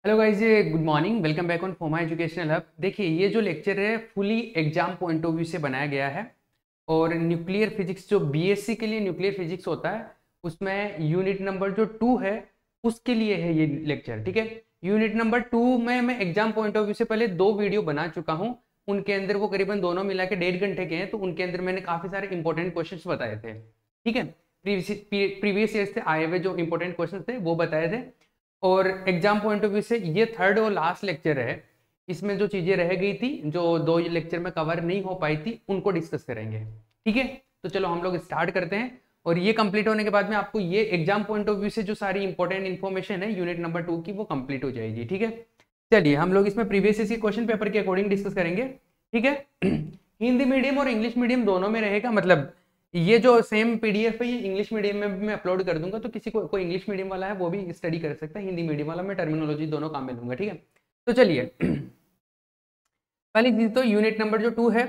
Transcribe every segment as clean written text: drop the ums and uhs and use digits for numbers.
Hello guys, ये good morning. Welcome back on फोमा educational hub. देखिए, ये जो लेक्चर है fully exam point of view से बनाया गया है और न्यूक्लियर फिजिक्स जो बीएससी के लिए न्यूक्लियर फिजिक्स होता है उसमें यूनिट नंबर जो 2 है उसके लिए है ये लेक्चर। ठीक है, यूनिट नंबर 2 में मैं एग्जाम पॉइंट ऑफ व्यू से पहले 2 वीडियो बना चुका हूँ। उनके अंदर वो करीबन दोनों मिला के 1.5 घंटे के हैं, तो उनके अंदर मैंने काफ़ी सारे इंपॉर्टेंट क्वेश्चन बताए थे। ठीक है, प्रीवियस ईयर से आए हुए जो इंपॉर्टेंट क्वेश्चन थे वो बताए थे। और एग्जाम पॉइंट ऑफ व्यू से ये थर्ड और लास्ट लेक्चर है। इसमें जो चीजें रह गई थी, जो 2 लेक्चर में कवर नहीं हो पाई थी, उनको डिस्कस करेंगे। ठीक है, तो चलो हम लोग स्टार्ट करते हैं। और ये कंप्लीट होने के बाद में आपको ये एग्जाम पॉइंट ऑफ व्यू से जो सारी इंपॉर्टेंट इन्फॉर्मेशन है यूनिट नंबर 2 की वो कंप्लीट हो जाएगी। ठीक है, चलिए हम लोग इसमें प्रीवियस ईयर के क्वेश्चन पेपर के अकॉर्डिंग डिस्कस करेंगे। ठीक है, हिंदी मीडियम और इंग्लिश मीडियम दोनों में रहेगा। मतलब ये जो सेम पीडीएफ है ये इंग्लिश मीडियम में भी मैं अपलोड कर दूंगा, तो किसी को कोई इंग्लिश मीडियम वाला है वो भी स्टडी कर सकता है। हिंदी मीडियम वाला मैं टर्मिनोलॉजी दोनों काम में लूंगा। ठीक है, तो चलिए पहली चीज तो यूनिट नंबर जो 2 है,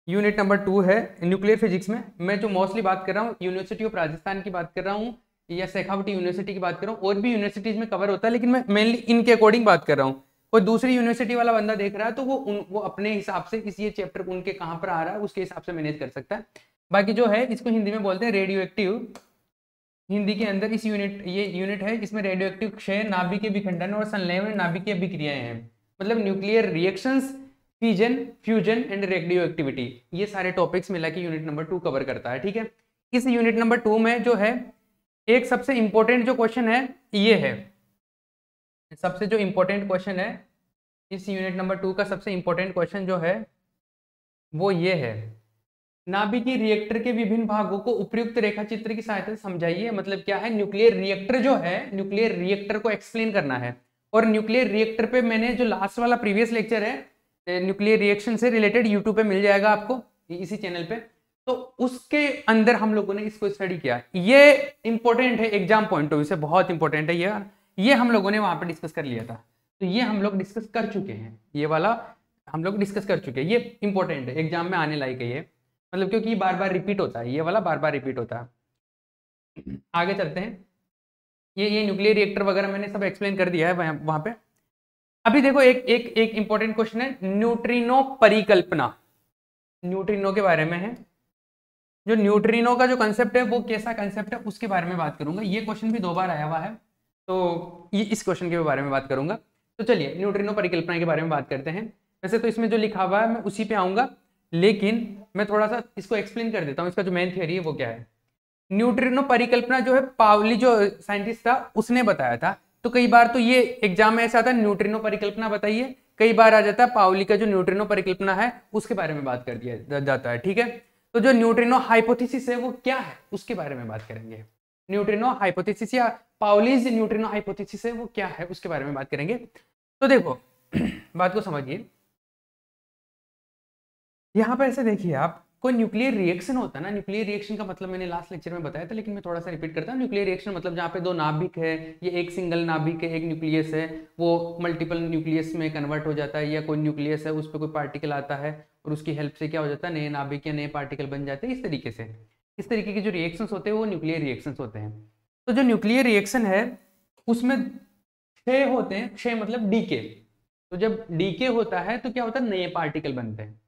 यूनिट नंबर 2 है न्यूक्लियर फिजिक्स में। मैं जो मोस्टली बात कर रहा हूँ यूनिवर्सिटी ऑफ राजस्थान की बात कर रहा हूँ या शेखावटी यूनिवर्सिटी की बात कर रहा हूँ। और भी यूनिवर्सिटीज में कवर होता है, लेकिन मैं मेनली इनके अकॉर्डिंग बात कर रहा हूँ। कोई दूसरी यूनिवर्सिटी वाला बंदा देख रहा है तो वो अपने हिसाब से इस ये चैप्टर उनके कहाँ पर आ रहा है उसके हिसाब से मैनेज कर सकता है। बाकी जो है इसको हिंदी में बोलते हैं रेडियो एक्टिव। हिंदी के अंदर इस ये यूनिट है, इसमें रेडियो एक्टिव क्षय, नाभिकीय विखंडन और संलयन नाभिकीय अभिक्रियाएं हैं। मतलब nuclear reactions, fission, fusion and radio activity, ये सारे टॉपिक्स मिला के यूनिट नंबर 2 कवर करता है। ठीक है, इस यूनिट नंबर 2 में जो है एक सबसे इंपॉर्टेंट जो क्वेश्चन है ये है, सबसे जो इंपॉर्टेंट क्वेश्चन है इस यूनिट नंबर 2 का सबसे इंपॉर्टेंट क्वेश्चन जो है वो ये है, नाभिकीय रिएक्टर के विभिन्न भागों को उपयुक्त रेखा चित्र की सहायता से समझाइए। मतलब क्या है, न्यूक्लियर रिएक्टर जो है, न्यूक्लियर रिएक्टर को एक्सप्लेन करना है। और न्यूक्लियर रिएक्टर पे मैंने जो लास्ट वाला प्रीवियस लेक्चर है न्यूक्लियर रिएक्शन से रिलेटेड यूट्यूब पे मिल जाएगा आपको इसी चैनल पे, तो उसके अंदर हम लोगों ने इसको स्टडी किया। ये इंपॉर्टेंट है एग्जाम पॉइंट ऑफ व्यू से, बहुत इंपॉर्टेंट है ये हम लोगों ने वहां पे डिस्कस कर लिया था। तो ये हम लोग डिस्कस कर चुके हैं, ये वाला हम लोग डिस्कस कर चुके हैं। ये इंपॉर्टेंट है, एग्जाम में आने लायक है ये, मतलब क्योंकि बार बार रिपीट होता है, ये वाला बार बार रिपीट होता है। आगे चलते हैं। ये न्यूक्लियर रिएक्टर वगैरह मैंने सब एक्सप्लेन कर दिया है वहां पे। अभी देखो एक एक एक इंपॉर्टेंट क्वेश्चन है, न्यूट्रिनो परिकल्पना। न्यूट्रिनो के बारे में है, जो न्यूट्रिनो का जो कंसेप्ट है वो कैसा कंसेप्ट है उसके बारे में बात करूंगा। ये क्वेश्चन भी 2 बार आया हुआ है, तो ये इस क्वेश्चन के बारे में बात करूंगा। तो चलिए न्यूट्रिनो परिकल्पना के बारे में बात करते हैं। वैसे तो इसमें जो लिखा हुआ है मैं उसी पे आऊंगा, लेकिन मैं थोड़ा सा इसको एक्सप्लेन कर देता हूँ। इसका जो मेन थियरी है वो क्या है। न्यूट्रिनो परिकल्पना जो है पाउली जो साइंटिस्ट था उसने बताया था। तो कई बार तो ये एग्जाम में ऐसा आता है न्यूट्रिनो परिकल्पना बताइए, कई बार आ जाता है पाउली का जो न्यूट्रिनो परिकल्पना है उसके बारे में बात कर दिया जाता है। ठीक है, तो जो न्यूट्रिनो हाइपोथेसिस है वो क्या है उसके बारे में बात करेंगे। न्यूट्रिनो हाइपोथेसिस या पाउलीज न्यूट्रिनो हाइपोथेसिस है वो क्या है उसके बारे में बात करेंगे। तो देखो बात को समझिए, यहाँ पर ऐसे देखिए आप, कोई न्यूक्लियर रिएक्शन होता है ना, न्यूक्लियर रिएक्शन का मतलब मैंने लास्ट लेक्चर में बताया था, लेकिन मैं थोड़ा सा रिपीट करता हूँ। न्यूक्लियर रिएक्शन मतलब जहाँ पे 2 नाभिक है, ये एक सिंगल नाभिक है, एक न्यूक्लियस है, वो मल्टीपल न्यूक्लियस में कन्वर्ट हो जाता है, या कोई न्यूक्लियस है उस पर कोई पार्टिकल आता है और उसकी हेल्प से क्या हो जाता है, नए नाभिक या नए पार्टिकल बन जाते हैं। इस तरीके से इस तरीके के जो रिएक्शंस होते हैं वो न्यूक्लियर रिएक्शंस होते हैं। तो जो न्यूक्लियर रिएक्शन है उसमें क्षय होते हैं, क्षय मतलब डीके। तो जब डीके होता है तो क्या होता है, नए पार्टिकल बनते हैं।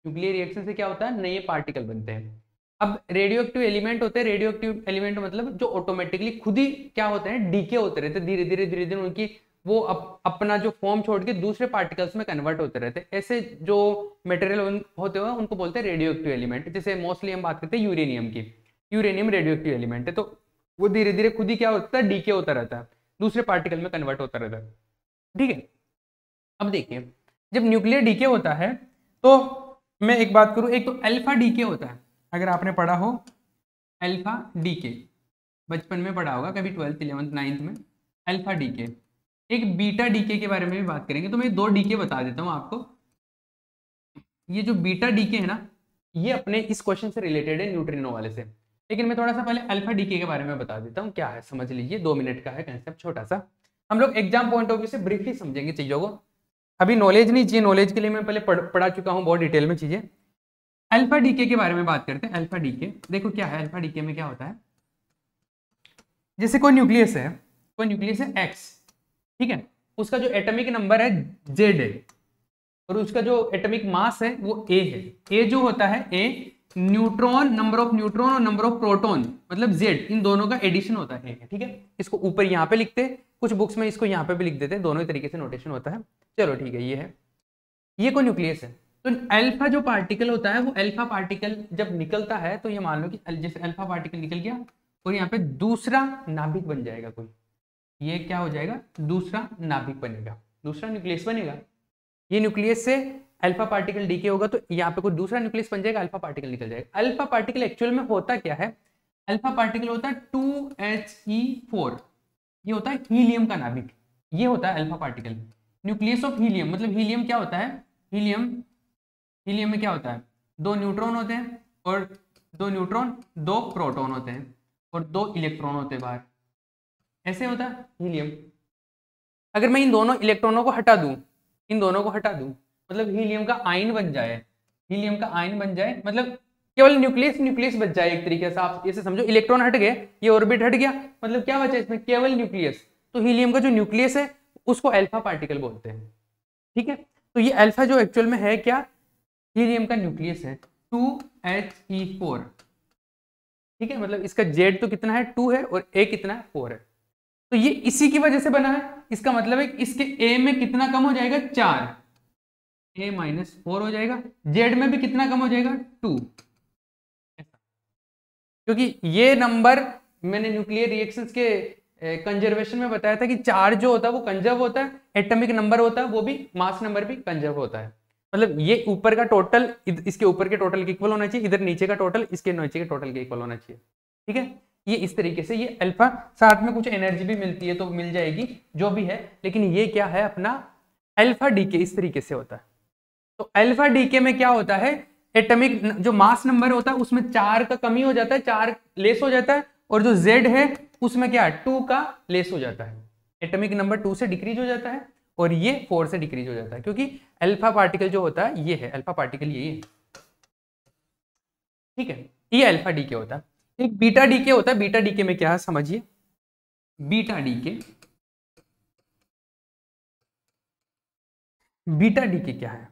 न्यूक्लियर रिएक्शन से क्या होता है, नए पार्टिकल बनते हैं। अब रेडियो एक्टिव एलिमेंट होते हैं, रेडियो एक्टिव एलिमेंट मतलब जो ऑटोमेटिकली खुद ही क्या होते हैं, डीके होते रहते हैं, धीरे धीरे धीरे धीरे उनकी वो अपना जो फॉर्म छोड़ के दूसरे पार्टिकल्स में कन्वर्ट होते रहते हैं। ऐसे जो मटेरियल होते हैं उनको बोलते हैं रेडियो एक्टिव एलिमेंट। जैसे मोस्टली हम बात करते हैं यूरेनियम की, यूरेनियम रेडियो एक्टिव एलिमेंट है। तो वो धीरे धीरे खुद ही क्या होता है, डीके होता रहता है, दूसरे पार्टिकल में कन्वर्ट होता रहता है। ठीक है, अब देखिए जब न्यूक्लियर डीके होता है तो मैं एक बात करूं, एक तो अल्फा डीके होता है, अगर आपने पढ़ा हो अल्फा डीके, बचपन में पढ़ा होगा कभी 12th 11th 9th में, अल्फा डीके। एक बीटा डीके के बारे में भी बात करेंगे, तो मैं 2 डीके बता देता हूं आपको। ये जो बीटा डीके है ना, ये अपने इस क्वेश्चन से रिलेटेड है न्यूट्रिनो वाले से, लेकिन मैं थोड़ा सा पहले अल्फा डीके के बारे में बता देता हूँ क्या है, समझ लीजिए। 2 मिनट का है कंसेप्ट, छोटा सा। हम लोग एग्जाम पॉइंट ऑफ व्यू से ब्रीफली समझेंगे चीजों को, अभी नॉलेज नहीं चाहिए, नॉलेज के लिए मैं पहले पढ़ा चुका हूँ बहुत डिटेल में चीजें। अल्फा डीके के बारे में बात करते हैं। अल्फा डीके देखो क्या है, अल्फा डीके में क्या होता है, जैसे कोई न्यूक्लियस है एक्स, ठीक है, उसका जो एटॉमिक नंबर है जेड है और उसका जो एटॉमिक मास है वो ए है। ए जो होता है ए न्यूट्रॉन, नंबर ऑफ न्यूट्रॉन और नंबर ऑफ प्रोटॉन मतलब जेड, इन दोनों का एडिशन होता है। ठीक है, इसको ऊपर यहाँ पे लिखते हैं, कुछ बुक्स में इसको यहाँ पे भी लिख देते हैं, दोनों ही तरीके से नोटेशन होता है। चलो ठीक है, ये है, ये कोई न्यूक्लियस है। तो अल्फा जो पार्टिकल होता है वो अल्फा पार्टिकल जब निकलता है तो ये मान लो कि जैसे अल्फा पार्टिकल निकल गया और यहाँ पे दूसरा नाभिक बन जाएगा कोई, ये क्या हो जाएगा, दूसरा नाभिक बनेगा, दूसरा न्यूक्लियस बनेगा। ये न्यूक्लियस से अल्फा पार्टिकल डीके होगा तो यहाँ पे कोई दूसरा न्यूक्लियस बन जाएगा, अल्फा पार्टिकल निकल जाएगा। अल्फा पार्टिकल एक्चुअल में होता क्या है, अल्फा पार्टिकल होता है 2He4, ये होता है हीलियम का नाभिक, ये होता है alpha particle. Nucleus of helium मतलब हीलियम क्या होता है, हीलियम में क्या होता है, 2 न्यूट्रॉन होते हैं और 2 न्यूट्रॉन 2 प्रोटॉन होते हैं और 2 इलेक्ट्रॉन होते हैं बाहर, ऐसे होता है हीलियम। अगर मैं इन दोनों इलेक्ट्रॉनों को हटा दूं, इन दोनों को हटा दूं मतलब हीलियम का आयन बन जाए, हीलियम का आयन बन जाए मतलब केवल न्यूक्लियस बच जाए। एक तरीके से आप ऐसे समझो, इलेक्ट्रॉन हट गए, ये ऑर्बिट हट गया, मतलब क्या बचा इसमें, केवल न्यूक्लियस। तो हीलियम का जो न्यूक्लियस है उसको अल्फा पार्टिकल बोलते हैं। ठीक है, तो ये अल्फा जो एक्चुअल में है क्या, हीलियम का न्यूक्लियस है 2He4। ठीक है, मतलब इसका जेड तो कितना है 2 है और ए कितना है 4 है, तो ये इसी की वजह से बना है। इसका मतलब है इसके ए में कितना कम हो जाएगा 4, a - 4 हो जाएगा, जेड में भी कितना कम हो जाएगा 2, क्योंकि ये नंबर मैंने न्यूक्लियर रिएक्शंस के कंजर्वेशन में बताया था कि चार्ज जो होता है वो कंजर्व होता है, एटॉमिक नंबर होता है वो भी, मास नंबर भी कंजर्व होता है। मतलब ये ऊपर का टोटल इसके ऊपर के टोटल के इक्वल होना चाहिए, इधर नीचे का टोटल इसके नीचे के टोटल के इक्वल होना चाहिए। ठीक है, ये इस तरीके से ये अल्फा, साथ में कुछ एनर्जी भी मिलती है तो मिल जाएगी जो भी है, लेकिन ये क्या है अपना अल्फा डीके इस तरीके से होता है। तो अल्फा डीके में क्या होता है, एटॉमिक जो मास नंबर होता है उसमें 4 का कमी हो जाता है, 4 लेस हो जाता है, और जो Z है उसमें क्या 2 का लेस हो जाता है, एटॉमिक नंबर 2 से डिक्रीज हो जाता है और ये 4 से डिक्रीज हो जाता है, क्योंकि अल्फा पार्टिकल जो होता है ये है, अल्फा पार्टिकल ये है। ठीक है, ये अल्फा डीके होता है। एक बीटा डीके होता है, बीटा डीके में क्या है समझिए, बीटा डीके क्या है,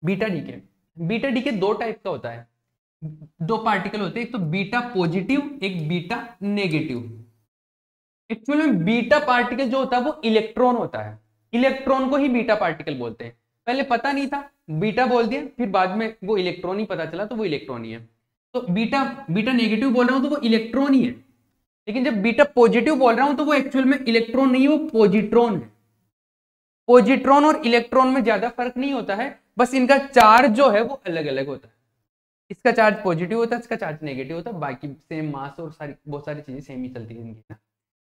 बीटा डीके 2 टाइप का होता है, 2 पार्टिकल होते हैं, एक तो बीटा पॉजिटिव, एक बीटा नेगेटिव। एक्चुअल में बीटा पार्टिकल जो होता है वो इलेक्ट्रॉन होता है, इलेक्ट्रॉन को ही बीटा पार्टिकल बोलते हैं। पहले पता नहीं था, बीटा बोल दिया, फिर बाद में वो इलेक्ट्रॉन ही पता चला तो वो इलेक्ट्रॉन ही है। तो बीटा नेगेटिव बोल रहा हूं तो वो इलेक्ट्रॉन ही है, लेकिन जब बीटा पॉजिटिव बोल रहा हूं तो वो एक्चुअल में इलेक्ट्रॉन नहीं है, वो पॉजिट्रॉन है। पॉजिट्रॉन और इलेक्ट्रॉन में ज्यादा फर्क नहीं होता है, बस इनका चार्ज जो है वो अलग अलग होता है, इसका चार्ज पॉजिटिव होता है, इसका चार्ज नेगेटिव होता है, बाकी सेम मास और बहुत सारी चीजें सेम ही चलती है इनकी ना।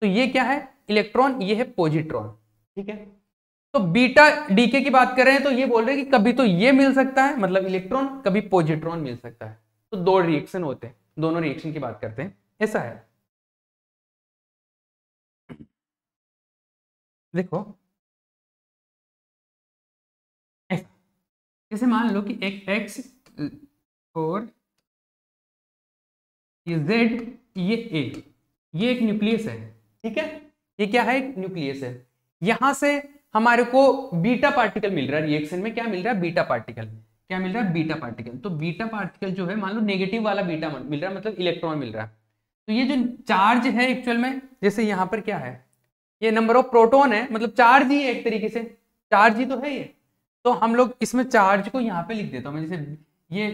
तो ये क्या है इलेक्ट्रॉन, ये है पॉजिट्रॉन। ठीक है, तो बीटा डीके की बात कर रहे हैं तो ये बोल रहे हैं कि कभी तो ये मिल सकता है मतलब इलेक्ट्रॉन, कभी पॉजिट्रॉन मिल सकता है, तो 2 रिएक्शन होते हैं, दोनों रिएक्शन की बात करते हैं, ऐसा है। देखो ऐसा, जैसे मान लो कि एक X और ये Z, ये A, ये एक न्यूक्लियस है। ठीक है, ये क्या है, एक न्यूक्लियस है। यहां से हमारे को बीटा पार्टिकल मिल रहा है, रिएक्शन में क्या मिल रहा है, बीटा पार्टिकल। क्या मिल रहा है, बीटा पार्टिकल। तो बीटा पार्टिकल जो है मान लो नेगेटिव वाला बीटा मिल रहा है, मतलब इलेक्ट्रॉन मिल रहा है। तो ये जो चार्ज है एक्चुअल में, जैसे यहाँ पर क्या है, ये नंबर ऑफ प्रोटॉन है, मतलब चार्ज ही है एक तरीके से, चार्ज ही तो है ये। तो हम लोग इसमें चार्ज को यहाँ पे लिख देता हूँ मैं, जैसे ये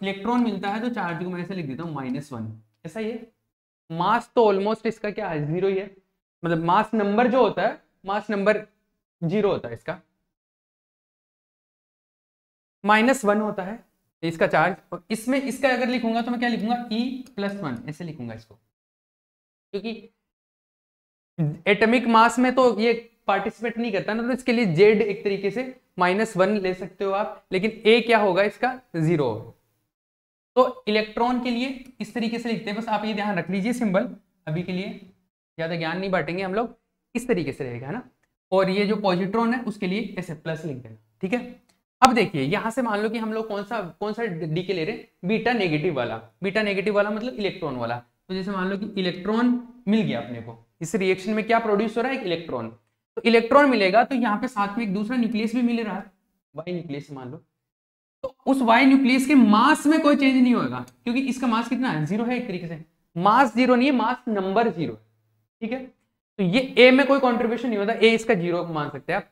इलेक्ट्रॉन मिलता है तो चार्ज को मैं ऐसे लिख देता हूँ -1, ऐसा ये। मास तो ऑलमोस्ट इसका क्या है, 0 ही है, मतलब मास नंबर जो होता है, मास नंबर 0 होता है इसका, -1 होता है इसका चार्ज। और इसमें इसका अगर लिखूंगा तो मैं क्या लिखूंगा, E+1 ऐसे लिखूंगा इसको, क्योंकि एटॉमिक मास में तो ये पार्टिसिपेट नहीं करता ना, तो इसके लिए जेड एक तरीके से -1 ले सकते हो आप, लेकिन ए क्या होगा इसका 0 होगा। तो इलेक्ट्रॉन के लिए इस तरीके से लिखते हैं, बस आप ये ध्यान रख लीजिए सिंबल, अभी के लिए ज्यादा ज्ञान नहीं बांटेंगे हम लोग, इस तरीके से रहेगा है ना। और ये जो पॉजिट्रॉन है उसके लिए ऐसे प्लस लिख देना। ठीक है, अब देखिए यहां से मान लो कि हम लोग कौन सा डीके ले रहे हैं, बीटा नेगेटिव वाला। बीटा नेगेटिव वाला मतलब इलेक्ट्रॉन वाला। तो जैसे मान लो कि इलेक्ट्रॉन मिल गया अपने को, इस रिएक्शन में क्या प्रोड्यूस हो रहा है, एक इलेक्ट्रॉन। तो इलेक्ट्रॉन मिलेगा तो यहाँ पे साथ में एक दूसरा न्यूक्लियस भी मिल रहा है, वाई न्यूक्लियस मान लो। तो उस वाई न्यूक्लियस के मास में कोई चेंज नहीं होगा, क्योंकि इसका मास कितना है, 0 है। एक तरीके से मास 0 नहीं है, मास नंबर 0 है, ठीक है। तो ये ए में कोई कॉन्ट्रीब्यूशन नहीं होता, ए इसका 0 मान सकते हैं आप।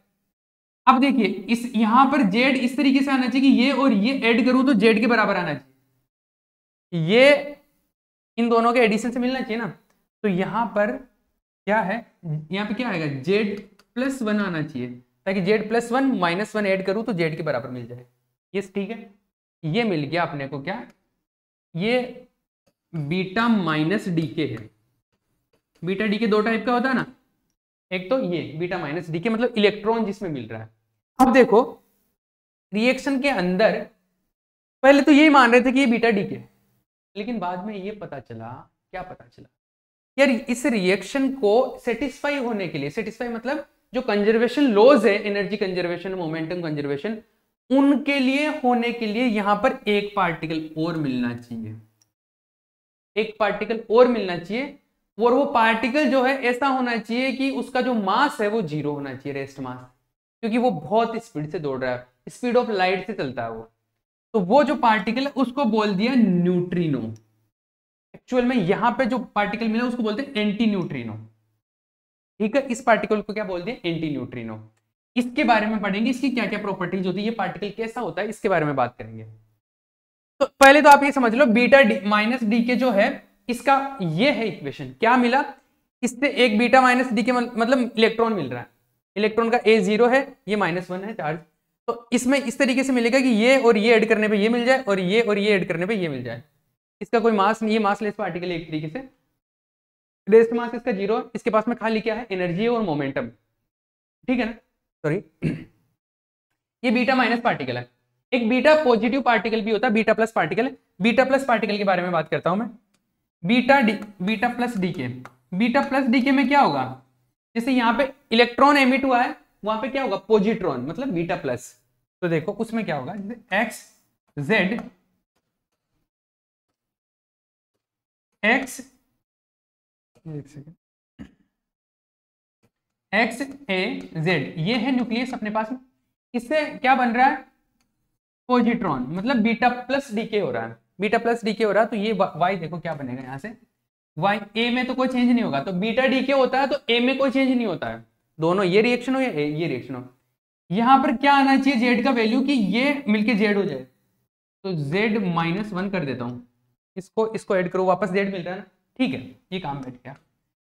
अब देखिए इस यहां पर जेड इस तरीके से आना चाहिए कि ये और ये ऐड करूं तो जेड के बराबर आना चाहिए, ये इन दोनों के एडिशन से मिलना चाहिए ना। तो यहां पर क्या है, यहाँ पे क्या आएगा, z+1 आना चाहिए, ताकि z+1 -1 ऐड करूं तो z के बराबर मिल जाए। ये ठीक है, ये मिल गया अपने को क्या, ये बीटा माइनस डीके है। बीटा डीके दो टाइप का होता है ना, एक तो ये बीटा माइनस डीके मतलब इलेक्ट्रॉन जिसमें मिल रहा है। अब देखो रिएक्शन के अंदर पहले तो यही मान रहे थे कि ये बीटा डीके, लेकिन बाद में ये पता चला, क्या पता चला यार, इस रिएक्शन को सेटिस्फाई होने के लिए, सेटिस्फाई मतलब जो कंजर्वेशन लॉज है, एनर्जी कंजर्वेशन, मोमेंटम कंजर्वेशन, उनके लिए होने के लिए यहां पर एक पार्टिकल और मिलना चाहिए, एक पार्टिकल और मिलना चाहिए। और वो पार्टिकल जो है ऐसा होना चाहिए कि उसका जो मास है वो 0 होना चाहिए, रेस्ट मास, क्योंकि वो बहुत स्पीड से दौड़ रहा है, स्पीड ऑफ लाइट से चलता है वो। तो वो जो पार्टिकल है उसको बोल दिया न्यूट्रिनो। एक्चुअल में यहां पे जो पार्टिकल मिला उसको बोलते हैं एंटी न्यूट्रिनो, ठीक है। इस पार्टिकल को क्या बोलते हैं, एंटी न्यूट्रिनो। इसके बारे में पढ़ेंगे, इसकी क्या क्या प्रॉपर्टीज होती है, ये पार्टिकल कैसा होता है, इसके बारे में बात करेंगे। तो पहले तो आप ये समझ लो बीटा माइनस डी के जो है इसका ये है इक्वेशन, क्या मिला, इससे एक बीटा माइनस डी के मतलब इलेक्ट्रॉन मिल रहा है, इलेक्ट्रॉन का ए 0 है, ये -1 है चार्ज। तो इसमें इस तरीके से मिलेगा कि ये और ये ऐड करने पे ये मिल जाए, और ये ऐड करने पे ये मिल जाए। इसका कोई मास नहीं है, मासलेस पार्टिकल एक तरीके से, रेस्ट मास इसका 0 है। इसके पास में खाली क्या है, एनर्जी और मोमेंटम, ठीक है ना, सॉरी ये बीटा माइनस पार्टिकल है। एक बीटा पॉजिटिव पार्टिकल भी होता है, beta plus particle. Beta plus particle के बारे में बात करता हूं मैं। Beta plus decay, beta plus decay में क्या होगा, जैसे यहाँ पे इलेक्ट्रॉन एमिट हुआ है, वहां पे क्या होगा, पॉजिट्रॉन मतलब बीटा प्लस। तो देखो उसमें क्या होगा, एक्स जेड एक्स एक्स ए जेड, ये है न्यूक्लियस अपने पास में। इससे क्या बन रहा है, पॉजिट्रॉन मतलब बीटा प्लस डीके हो रहा है, बीटा प्लस डीके हो रहा है। तो ये वाई देखो क्या बनेगा यहाँ से, वाई ए में तो कोई चेंज नहीं होगा, तो बीटा डीके होता है तो ए में कोई चेंज नहीं होता है, दोनों ये रिएक्शन हो या ये रिएक्शन हो। यहाँ पर क्या आना चाहिए, जेड का वैल्यू, कि ये मिलके जेड हो जाए। तो जेड -1 कर देता हूँ, इसको ऐड करो, वापस जेड मिल रहा है ना, ठीक है, ये काम बैठ गया।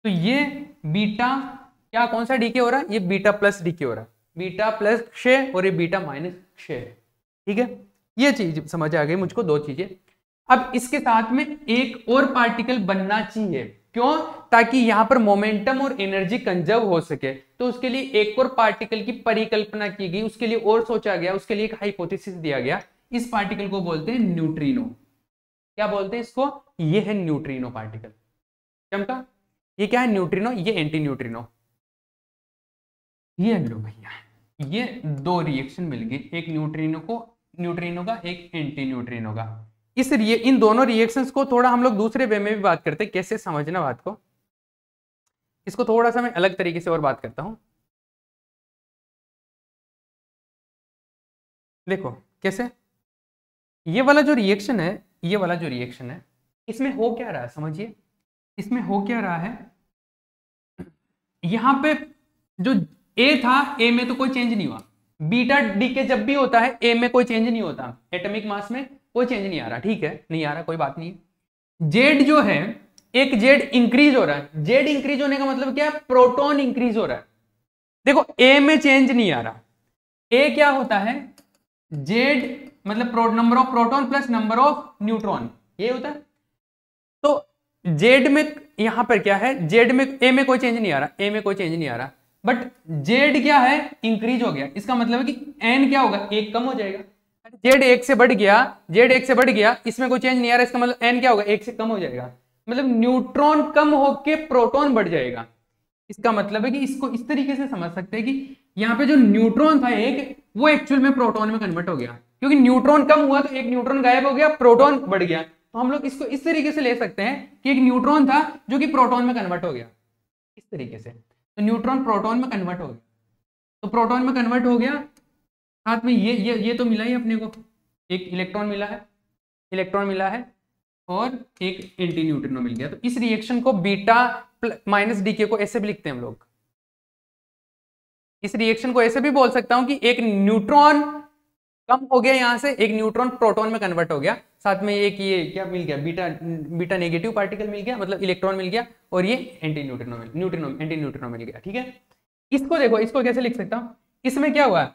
तो ये बीटा क्या, कौन सा डीके हो रहा है, ये बीटा प्लस डीके हो रहा है, बीटा प्लस क्षय और ये बीटा माइनस क्षय, ठीक है। ये चीज समझ आ गई मुझको, दो चीजें। अब इसके साथ में एक और पार्टिकल बनना चाहिए, क्यों, ताकि यहां पर मोमेंटम और एनर्जी कंजर्व हो सके। तो उसके लिए एक और पार्टिकल की परिकल्पना की गई, उसके लिए और सोचा गया, उसके लिए एक हाइपोथेसिस दिया गया। इस पार्टिकल को बोलते हैं न्यूट्रिनो। क्या बोलते हैं इसको, ये है न्यूट्रिनो पार्टिकल। चमका, ये क्या है, न्यूट्रिनो, ये एंटी न्यूट्रिनो। ये लो भैया, ये दो रिएक्शन मिल गई, एक न्यूट्रिनो का, एक एंटी न्यूट्रिनो का। इसलिए इन दोनों रिएक्शंस को थोड़ा हम लोग दूसरे वे में भी बात करते हैं, कैसे समझना बात को, इसको थोड़ा सा मैं अलग तरीके से और बात करता हूं। देखो कैसे, ये वाला जो रिएक्शन है, ये वाला जो रिएक्शन है, इसमें हो क्या रहा है, समझिए इसमें हो क्या रहा है। यहां पे जो ए था, ए में तो कोई चेंज नहीं हुआ, बीटा डीके जब भी होता है ए में कोई चेंज नहीं होता, एटॉमिक मास में कोई चेंज नहीं आ रहा, ठीक है, नहीं आ रहा, कोई बात नहीं है। जेड जो है, एक जेड इंक्रीज हो रहा है, जेड इंक्रीज होने का मतलब क्या है, प्रोटॉन इंक्रीज हो रहा है। देखो ए में चेंज नहीं आ रहा, ए क्या होता है, जेड मतलब number of proton plus number of neutron, ये होता है। तो जेड में यहां पर क्या है, जेड में ए में कोई चेंज नहीं आ रहा, ए में कोई चेंज नहीं आ रहा, बट जेड क्या है, इंक्रीज हो गया। इसका मतलब है कि एन क्या होगा, एक कम हो जाएगा। जेड एक से बढ़ गया, जेड एक से बढ़ गया, इसमें कोई चेंज नहीं आ रहा, इसका मतलब एन क्या होगा, एक से कम हो जाएगा, मतलब न्यूट्रॉन कम होके प्रोटॉन बढ़ जाएगा। इसका मतलब है कि इसको इस तरीके से समझ सकते हैं कि यहाँ पे जो न्यूट्रॉन था एक, वो एक्चुअल में प्रोटॉन में कन्वर्ट हो गया, क्योंकि न्यूट्रॉन कम हुआ तो एक न्यूट्रॉन गायब हो गया, प्रोटॉन बढ़ गया। तो हम लोग इसको इस तरीके से ले सकते हैं कि एक न्यूट्रॉन था जो कि प्रोटॉन में कन्वर्ट हो गया, इस तरीके से। तो न्यूट्रॉन प्रोटॉन में कन्वर्ट हो गया, तो प्रोटॉन में कन्वर्ट हो गया, साथ में ये तो मिला ही अपने को, एक इलेक्ट्रॉन मिला है, इलेक्ट्रॉन मिला है और एक एंटी न्यूट्रिनो मिल गया। तो इस रिएक्शन को बीटा माइनस डीके को ऐसे भी लिखते हैं हम लोग। इस रिएक्शन को ऐसे भी बोल सकता हूं कि एक न्यूट्रॉन कम हो गया, यहां से एक न्यूट्रॉन प्रोटॉन में कन्वर्ट हो गया, साथ में एक ये क्या मिल गया, बीटा नेगेटिव पार्टिकल मिल गया, मतलब इलेक्ट्रॉन मिल गया, और ये एंटी न्यूट्रिनो एंटी न्यूट्रिनो मिल गया। ठीक है, इसको देखो, इसको कैसे लिख सकता हूं, इसमें क्या हुआ,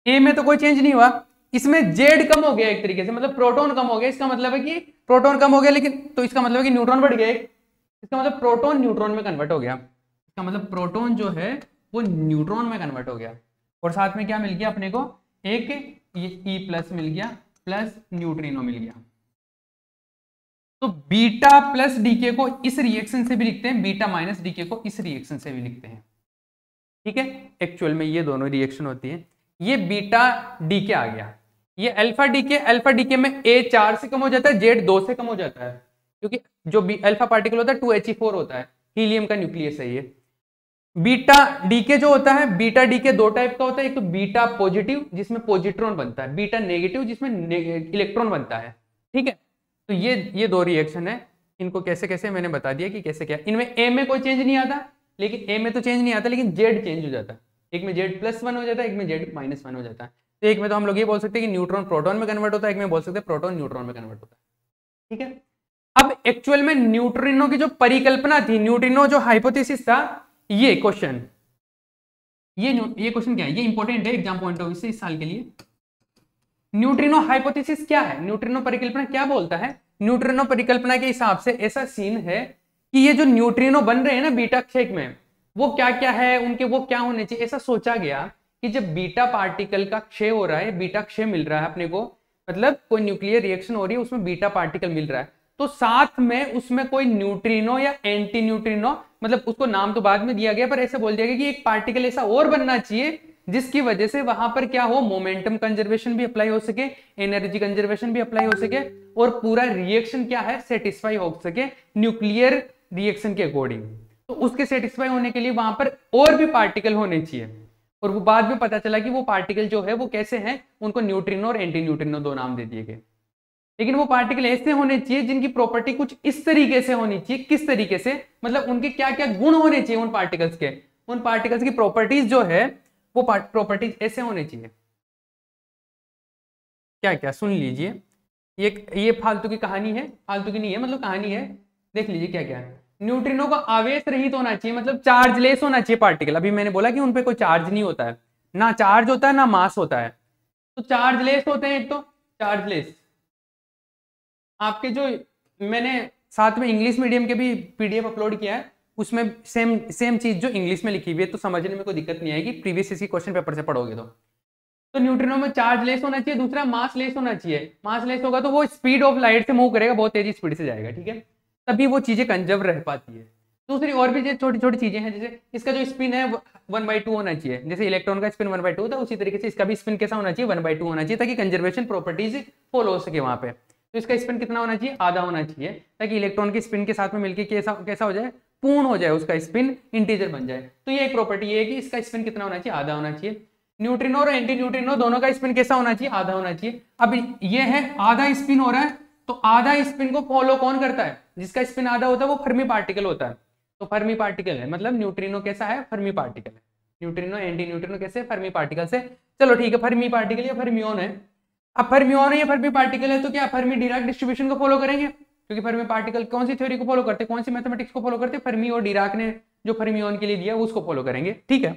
ए में तो कोई चेंज नहीं हुआ, इसमें जेड कम हो गया एक तरीके से, मतलब प्रोटॉन कम हो गया, इसका मतलब है कि प्रोटॉन कम हो गया, लेकिन तो इसका मतलब है कि न्यूट्रॉन बढ़ गया एक, इसका मतलब प्रोटॉन न्यूट्रॉन में कन्वर्ट हो गया, इसका मतलब प्रोटॉन जो है वो न्यूट्रॉन में कन्वर्ट हो गया, और साथ में क्या मिल गया अपने को, एक ये ई प्लस मिल गया, प्लस न्यूट्रिनो मिल गया। तो बीटा प्लस डीके को इस रिएक्शन से भी लिखते हैं, बीटा माइनस डीके को इस रिएक्शन से भी लिखते हैं। ठीक है, एक्चुअल में ये दोनों रिएक्शन होती है। ये बीटा डीके आ गया, ये अल्फा डीके में ए 4 से कम हो जाता है, जेड 2 से कम हो जाता है, क्योंकि जो अल्फा पार्टिकल होता है 2He4 होता है, हीलियम का न्यूक्लियस है ये। बीटा डीके जो होता है, बीटा डीके दो टाइप का होता है, एक तो बीटा पॉजिटिव जिसमें पॉजिट्रॉन बनता है, बीटा नेगेटिव जिसमें इलेक्ट्रॉन बनता है। ठीक है, तो ये दो रिएक्शन है, इनको कैसे कैसे मैंने बता दिया कि कैसे क्या। इनमें ए में कोई चेंज नहीं आता, लेकिन ए में तो चेंज नहीं आता, लेकिन जेड चेंज हो जाता है, एक में जेड +1 हो जाता है, एक में जेड -1 हो जाता है। तो एक में तो हम लोग ये बोल सकते हैं कि न्यूट्रॉन प्रोटॉन में कन्वर्ट होता है, एक में बोल सकते हैं प्रोटॉन न्यूट्रॉन में कन्वर्ट होता है। ठीक है, अब एक्चुअल में न्यूट्रिनो की जो परिकल्पना थी, न्यूट्रिनो जो हाइपोथेसिस था, ये क्वेश्चन क्या है, ये इंपॉर्टेंट है एग्जाम पॉइंट ऑफ व्यू से इस साल के लिए। न्यूट्रिनो हाइपोथेसिस क्या है, न्यूट्रिनो परिकल्पना क्या बोलता है? न्यूट्रिनो परिकल्पना के हिसाब से ऐसा सीन है कि ये जो न्यूट्रिनो बन रहे हैं ना बीटा क्षेत्र में, वो क्या क्या है, उनके वो क्या होने चाहिए। ऐसा सोचा गया कि जब बीटा पार्टिकल का क्षय हो रहा है, बीटा क्षय मिल रहा है अपने को, मतलब कोई न्यूक्लियर रिएक्शन हो रही है उसमें बीटा पार्टिकल मिल रहा है, तो साथ में उसमें कोई न्यूट्रिनो या एंटी न्यूट्रिनो, मतलब उसको नाम तो बाद में दिया गया, पर ऐसे बोल दिया गया कि एक पार्टिकल ऐसा और बनना चाहिए जिसकी वजह से वहां पर क्या हो, मोमेंटम कंजर्वेशन भी अप्लाई हो सके, एनर्जी कंजर्वेशन भी अप्लाई हो सके, और पूरा रिएक्शन क्या है, सेटिस्फाई हो सके न्यूक्लियर रिएक्शन के अकॉर्डिंग। तो उसके सेटिस्फाई होने के लिए वहां पर और भी पार्टिकल होने चाहिए, और वो बाद में पता चला कि वो पार्टिकल जो है वो कैसे हैं, उनको न्यूट्रिनो और एंटी न्यूट्रिनो दो नाम दे दिए गए। लेकिन वो पार्टिकल ऐसे होने चाहिए जिनकी प्रॉपर्टी कुछ इस तरीके से होनी चाहिए। किस तरीके से, मतलब उनके क्या क्या गुण होने चाहिए उन पार्टिकल्स के, उन पार्टिकल्स की प्रॉपर्टीज जो है वो प्रॉपर्टीज ऐसे होने चाहिए। क्या क्या, सुन लीजिए, ये फालतू की कहानी है, फालतू की नहीं है, मतलब कहानी है, देख लीजिए क्या क्या है। न्यूट्रिनो का आवेश रहित होना चाहिए, मतलब चार्जलेस होना चाहिए पार्टिकल। अभी मैंने बोला कि उनपे कोई चार्ज नहीं होता है, ना चार्ज होता है ना मास होता है, तो चार्जलेस होते हैं। एक तो चार्जलेस, आपके जो मैंने साथ में इंग्लिश मीडियम के भी पीडीएफ अपलोड किया है, उसमें सेम चीज जो इंग्लिश में लिखी हुई है, तो समझने में कोई दिक्कत नहीं आएगी, प्रीवियस इसी क्वेश्चन पेपर से पढ़ोगे तो न्यूट्रिनो में चार्ज लेस होना चाहिए, दूसरा मास लेस होना चाहिए। मास लेस होगा तो वो स्पीड ऑफ लाइट से मूव करेगा, बहुत तेजी स्पीड से जाएगा, ठीक है, तभी वो चीजें कंजर्व रह पाती है। दूसरी और भी छोटी छोटी चीजें हैं, जैसे इसका जो स्पिन है 1/2 होना चाहिए, जैसे इलेक्ट्रॉन का स्पिन 1/2 होता है, उसी तरीके से इसका भी स्पिन कैसा होना चाहिए, 1/2 होना चाहिए, ताकि कंजर्वेशन प्रॉपर्टीज फॉलो हो सके वहां पे। तो इसका स्पिन कितना होना चाहिए, आधा होना चाहिए, ताकि इलेक्ट्रॉन के स्पिन के साथ में मिलकर कैसा हो जाए, पूर्ण हो जाए, उसका स्पिन इंटीजर बन जाए। तो ये एक प्रॉपर्टी है कि इसका स्पिन कितना होना चाहिए, आधा होना चाहिए। न्यूट्रिनो और एंटी न्यूट्रिनो दोनों का स्पिन कैसा होना चाहिए, आधा होना चाहिए। अब ये है आधा स्पिन हो रहा है, तो आधा स्पिन को फॉलो कौन करता है, जिसका स्पिन आधा होता है वो फर्मी पार्टिकल होता है। तो फर्मी पार्टिकल है, मतलब न्यूट्रिनो कैसा है, फर्मी पार्टिकल है। न्यूट्रिनो एंटी न्यूट्रिनो कैसे, फर्मी पार्टिकल से। चलो ठीक है, फर्मी पार्टिकल या फर्मियोन है। अब फर्मियोन है या फर्मी पार्टिकल है, तो क्या फर्मी डिराक डिस्ट्रीब्यूशन को फॉलो करेंगे, क्योंकि फर्मी पार्टिकल कौन सी थ्योरी को फॉलो करते हैं, कौन सी मैथमेटिक्स को फॉलो करते हैं, फर्मी और डिराक ने जो फर्मियोन के लिए दिया उसको फॉलो करेंगे, ठीक है।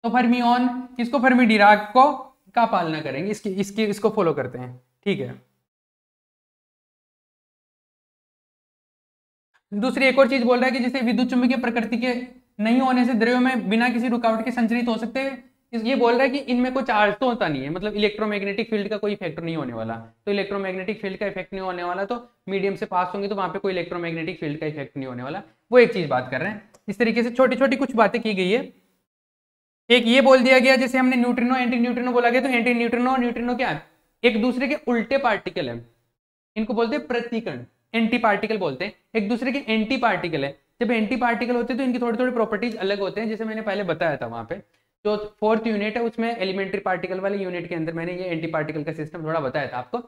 तो फर्मियोन किसको, फर्मी डिराक को का पालना करेंगे, इसको फॉलो करते हैं, ठीक है। दूसरी एक और चीज बोल रहा है कि जैसे विद्युत चुंबकीय प्रकृति के नहीं होने से द्रव्य में बिना किसी रुकावट के संचरित हो सकते हैं। ये बोल रहा है कि इनमें कोई चार्ज तो होता नहीं है, मतलब इलेक्ट्रोमैग्नेटिक फील्ड का कोई इफेक्ट नहीं होने वाला। तो इलेक्ट्रोमैग्नेटिक फील्ड का इफेक्ट नहीं होने वाला, तो मीडियम से पास होंगे तो वहां पे कोई इलेक्ट्रोमैग्नेटिक फील्ड का इफेक्ट नहीं होने वाला, वो एक चीज बात कर रहे हैं। इस तरीके से छोटी छोटी कुछ बातें की गई है। एक ये बोल दिया गया, जैसे हमने न्यूट्रिनो एंटी न्यूट्रिनो बोला गया, तो एंटी न्यूट्रिनो और न्यूट्रिनो क्या है, एक दूसरे के उल्टे पार्टिकल है, इनको बोलते हैं प्रतिकण, एंटी पार्टिकल बोलते हैं, एक दूसरे के एंटी पार्टिकल है। जब एंटी पार्टिकल होते हैं तो इनकी थोड़ी थोड़ी प्रॉपर्टीज अलग होते हैं, जैसे मैंने पहले बताया था वहाँ पे जो 4th यूनिट है उसमें एलिमेंट्री पार्टिकल वाले यूनिट के अंदर मैंने ये एंटी पार्टिकल का सिस्टम थोड़ा बताया था आपको।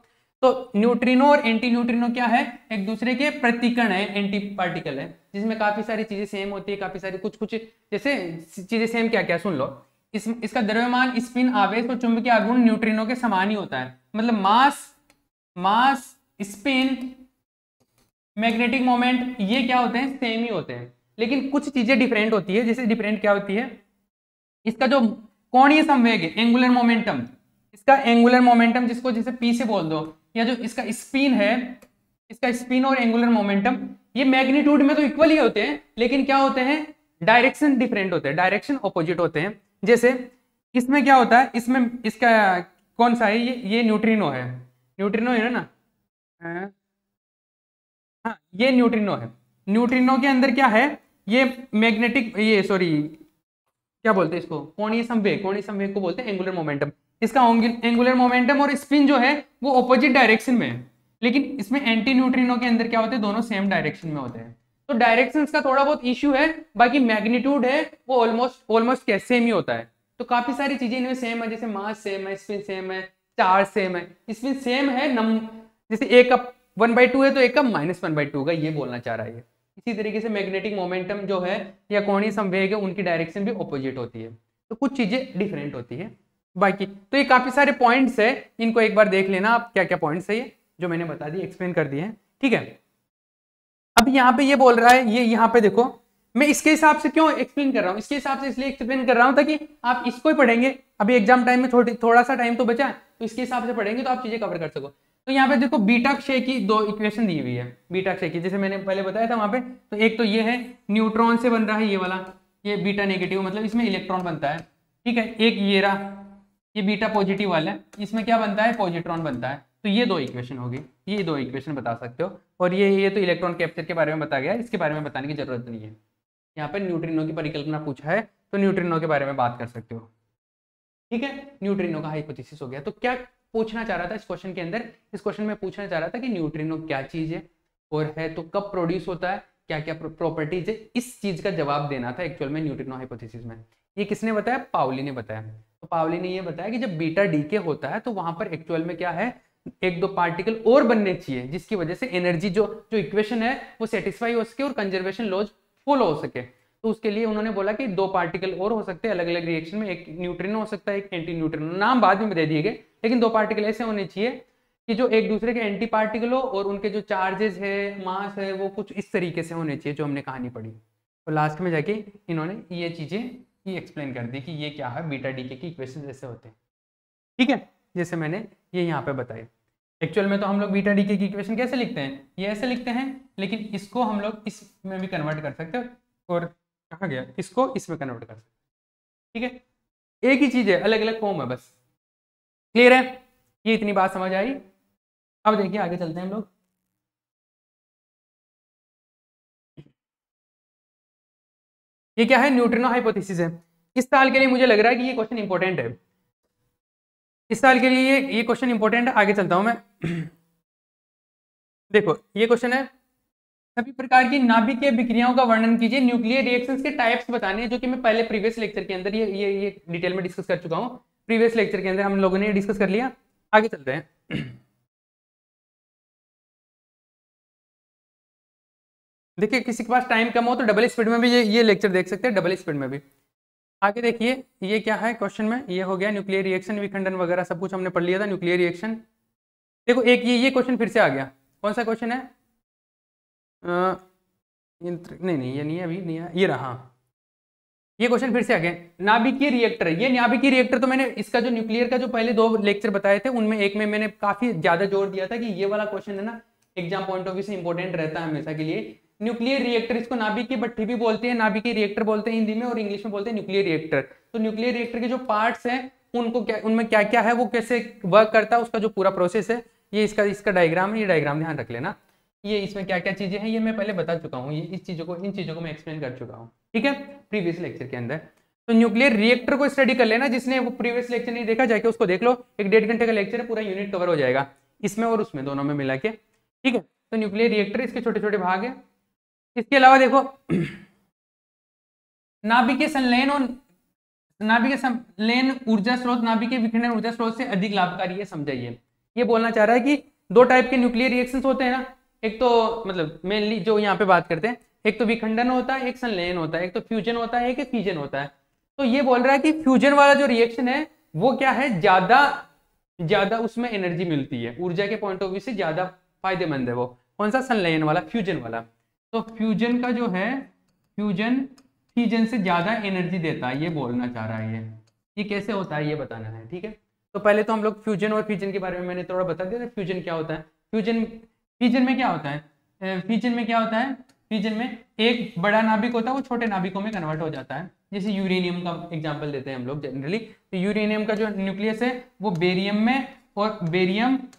तो न्यूट्रिनो और एंटी न्यूट्रिनो क्या है, एक दूसरे के प्रतिकण है, एंटी पार्टिकल है, जिसमें काफी सारी चीजें सेम होती है, काफी सारी कुछ कुछ जैसे चीजें सेम क्या क्या सुन लो। इसका द्रव्यमान, स्पिन, आवेश और चुंबकीय आघूर्ण न्यूट्रिनो के समान ही होता है, मतलब मास स्पिन मैग्नेटिक मोमेंट ये क्या होते हैं, सेम ही होते हैं, लेकिन कुछ चीजें डिफरेंट होती है। जैसे डिफरेंट क्या होती है, इसका जो कोणीय संवेग है, एंगुलर मोमेंटम, इसका एंगुलर मोमेंटम जिसको जैसे पी से बोल दो, या जो इसका स्पिन है, इसका स्पिन और एंगुलर मोमेंटम ये मैग्नीट्यूड में तो इक्वल ही होते हैं, लेकिन क्या होते हैं, डायरेक्शन डिफरेंट होते हैं, डायरेक्शन ऑपोजिट होते हैं। जैसे इसमें क्या होता है, इसमें इसका कौन सा है, ये न्यूट्रिनो है, न्यूट्रिनो है ना, हाँ ये न्यूट्रिनो है। न्यूट्रिनो के अंदर क्या है, ये मैग्नेटिक, ये सॉरी क्या बोलते हैं इसको, कोणीय संवेग, कोणीय संवेग को बोलते हैं एंगुलर मोमेंटम। इसका एंगुलर मोमेंटम और स्पिन जो है वो ऑपोजिट डायरेक्शन में है, लेकिन इसमें एंटी न्यूट्रिनो के अंदर क्या होते हैं, दोनों सेम डायरेक्शन में होते हैं। तो डायरेक्शंस का थोड़ा बहुत इश्यू है, बाकी मैग्नीट्यूड है वो ऑलमोस्ट क्या सेम ही होता है। तो काफी सारी चीजें इनमें सेम है, जैसे मास सेम है, स्पिन सेम है, चार्ज सेम है, स्पिन सेम है, जैसे ए का 1/2 है तो ए का -1/2 होगा, ये बोलना चाह रहा है। इसी तरीके से मैग्नेटिक मोमेंटम जो है या कोणीय संवेग है उनकी डायरेक्शन भी ऑपोजिट होती है, तो कुछ चीजें डिफरेंट होती है। बाकी तो ये काफी सारे पॉइंट्स है, इनको एक बार देख लेना आप क्या क्या पॉइंट्स है, ये जो मैंने बता दी, एक्सप्लेन कर दिए हैं, ठीक है। अब यहाँ पे ये बोल रहा है, ये यहाँ पे देखो, मैं इसके हिसाब से क्यों एक्सप्लेन कर रहा हूँ, इसके हिसाब से इसलिए एक्सप्लेन कर रहा हूँ ताकि आप इसको ही पढ़ेंगे, अभी एग्जाम टाइम में थोड़ा सा टाइम तो बचा है, तो इसके हिसाब से पढ़ेंगे तो आप चीजें कवर कर सको। तो यहाँ पे देखो बीटा क्षय की 2 इक्वेशन दी हुई है, बीटा क्षय की, जैसे मैंने पहले बताया था वहां पे। तो एक तो ये है, न्यूट्रॉन से बन रहा है ये वाला, ये बीटा नेगेटिव, मतलब इसमें इलेक्ट्रॉन बनता है, ठीक है। एक ये रहा, ये बीटा पॉजिटिव वाला है, इसमें क्या बनता है, पॉजिट्रॉन बनता है। तो ये 2 इक्वेशन होगी, ये 2 इक्वेशन बता सकते हो। और ये तो इलेक्ट्रॉन कैप्चर के बारे में बताया गया है, इसके बारे में बताने की जरूरत नहीं है। यहाँ पर न्यूट्रिनो की परिकल्पना पूछा है तो न्यूट्रिनो के बारे में बात कर सकते हो, ठीक है। न्यूट्रिनो का हाइपोथेसिस हो गया। तो क्या पूछना चाह रहा था इस क्वेश्चन के अंदर, इस क्वेश्चन में पूछना चाह रहा था कि न्यूट्रिनो क्या चीज है, और है तो कब प्रोड्यूस होता है, क्या क्या प्रॉपर्टीज है, इस चीज का जवाब देना था एक्चुअल में न्यूट्रिनो हाइपोथेसिस में। ये किसने बताया, पाउली ने बताया। तो पाउली ने ये बताया कि जब बीटा डीके होता है तो वहां पर एक्चुअल में क्या है, 1-2 पार्टिकल और बनने चाहिए, जिसकी वजह से एनर्जी जो इक्वेशन है वो सेटिस्फाई हो सके और कंजर्वेशन लॉज फॉलो हो सके। तो उसके लिए उन्होंने बोला कि 2 पार्टिकल और हो सकते हैं अलग अलग रिएक्शन में, एक न्यूट्रिनो हो सकता है, एक एंटी न्यूट्रिनो, नाम बाद में दे दिए गए, लेकिन 2 पार्टिकल ऐसे होने चाहिए कि जो एक दूसरे के एंटी पार्टिकल हो और उनके जो चार्जेस है, मास है, वो कुछ इस तरीके से होने चाहिए जो हमने कहानी पढ़ी। तो लास्ट में जाके इन्होंने ये चीजें ये एक्सप्लेन कर दी कि ये क्या है, बीटा डीके की इक्वेशन जैसे होते हैं, ठीक है, जैसे मैंने ये यहाँ पे बताया। एक्चुअल में तो हम लोग बीटा डीके की इक्वेशन कैसे लिखते हैं, ये ऐसे लिखते हैं, लेकिन इसको हम लोग इसमें भी कन्वर्ट कर सकते हैं, और कहाँ गया, इसको इसमें कन्वर्ट कर सकते हैं, ठीक है। एक ही चीज है, अलग अलग फॉर्म है बस। क्लियर है, ये इतनी बात समझ आई। अब देखिए आगे चलते हैं हम लोग। ये क्या है, न्यूट्रिनो हाइपोथेसिस है। इस साल के लिए मुझे लग रहा है कि ये क्वेश्चन इंपॉर्टेंट है, इस साल के लिए ये क्वेश्चन इंपॉर्टेंट है। आगे चलता हूं मैं। देखो ये क्वेश्चन है, सभी प्रकार की नाभिकीय विक्रियाओं का वर्णन कीजिए, न्यूक्लियर रिएक्शंस के टाइप्स बताने हैं, जो कि मैं पहले प्रीवियस लेक्चर के अंदर ये डिटेल में डिस्कस कर चुका हूं। प्रीवियस लेक्चर के अंदर हम लोगों ने डिस्कस कर लिया। आगे चलते हैं। देखिए किसी के पास टाइम कम हो तो डबल स्पीड में भी ये लेक्चर देख सकते हैं, डबल स्पीड में भी। आगे देखिए ये क्या है क्वेश्चन में, ये हो गया न्यूक्लियर रिएक्शन, विखंडन वगैरह सब कुछ हमने पढ़ लिया था, न्यूक्लियर रिएक्शन। देखो एक ये क्वेश्चन फिर से आ गया, कौन सा क्वेश्चन है, नहीं ये नहीं है, अभी नहीं है, ये रहा, ये क्वेश्चन फिर से आ गया, नाभिकीय रिएक्टर। ये नाभिकीय रिएक्टर तो मैंने इसका जो न्यूक्लियर का जो पहले 2 लेक्चर बताए थे उनमें एक में मैंने काफी ज्यादा जोर दिया था कि ये वाला क्वेश्चन है ना, एग्जाम पॉइंट ऑफ व्यू से इंपॉर्टेंट रहता है हमेशा के लिए। न्यूक्लियर रिएक्टर, इसको नाभिकीय भट्ठी भी बोलते हैं, नाभिकीय रिएक्टर बोलते हैं हिंदी में, और इंग्लिश में बोलते हैं न्यूक्लियर रिएक्टर। तो न्यूक्लियर रिएक्टर के जो पार्ट्स हैं उनको क्या, उनमें क्या क्या है, वो कैसे वर्क करता है, उसका जो पूरा प्रोसेस है, ये इसका डायग्राम है, ये डायग्राम ध्यान रख लेना। ये इसमें क्या क्या चीजें हैं ये मैं पहले बता चुका हूँ, ये इन चीजों को मैं एक्सप्लेन कर चुका हूँ, ठीक है, प्रीवियस लेक्चर के अंदर। तो न्यूक्लियर रिएक्टर को स्टडी कर लेना, जिसने वो प्रीवियस लेक्चर नहीं देखा जाके उसको देख लो, 1-1.5 घंटे का लेक्चर है, पूरा यूनिट कवर हो जाएगा इसमें और उसमें दोनों में मिला के, ठीक है। तो न्यूक्लियर रिएक्टर, इसके छोटे छोटे भाग है, इसके अलावा देखो नाभिकीय संलयन और नाभिकीय संलयन ऊर्जा स्रोत नाभिकीय विखंडन ऊर्जा स्रोत से अधिक लाभकारी है, समझाइए। ये बोलना चाह रहा है कि दो टाइप के न्यूक्लियर रिएक्शंस होते हैं ना, एक तो मतलब मेनली जो यहाँ पे बात करते हैं, एक तो विखंडन होता है, एक संलयन होता है, एक तो फ्यूजन होता है, एक फिजन होता है। तो ये बोल रहा है कि फ्यूजन वाला जो रिएक्शन है वो क्या है, ज्यादा उसमें एनर्जी मिलती है, ऊर्जा के पॉइंट ऑफ व्यू से ज्यादा फायदेमंद है वो। कौन सा? संलयन वाला, फ्यूजन वाला। तो फ्यूजन का जो है, फ्यूजन फिजन से ज्यादा एनर्जी देता है, ये बोलना चाह रहा है। ये कैसे होता है ये बताना है, ठीक है। तो पहले तो हम लोग फ्यूजन और फिजन के बारे में मैंने थोड़ा बता दिया था। फ्यूजन क्या होता है, फिजन में क्या होता है, फिजन में क्या होता है, फिजन में एक बड़ा नाभिक होता है वो छोटे नाभिकों में कन्वर्ट हो जाता है। जैसे यूरेनियम का एग्जांपल देते हैं हम लोग जनरली, तो यूरेनियम का जो न्यूक्लियस है वो बेरियम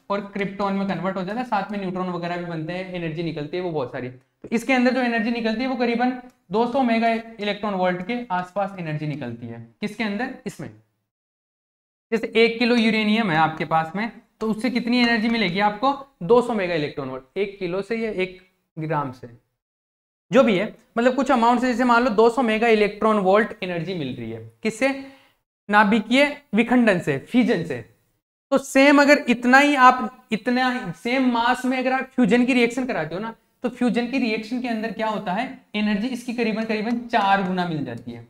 और क्रिप्टॉन में कन्वर्ट हो जाता है, साथ में न्यूट्रॉन वगैरह भी बनते हैं, एनर्जी निकलती है वो बहुत सारी। तो इसके अंदर जो एनर्जी निकलती है वो करीबन 200 मेगा इलेक्ट्रॉन वोल्ट के आसपास एनर्जी निकलती है। किसके अंदर? इसमें। जैसे 1 किलो यूरेनियम है आपके पास में, तो उससे कितनी एनर्जी मिलेगी आपको? 200 मेगा इलेक्ट्रॉन वोल्ट। 1 किलो से या 1 ग्राम से, जो भी है, मतलब कुछ अमाउंट से, जैसे मान लो 200 मेगा इलेक्ट्रॉन वोल्ट एनर्जी मिल रही है। किससे? नाभिकीय विखंडन से, फ्यूजन से। तो सेम अगर इतना सेम मास में अगर आप फ्यूजन की रिएक्शन कराते हो ना, तो फ्यूजन की रिएक्शन के अंदर क्या होता है, एनर्जी इसकी करीबन 4 गुना मिल जाती है।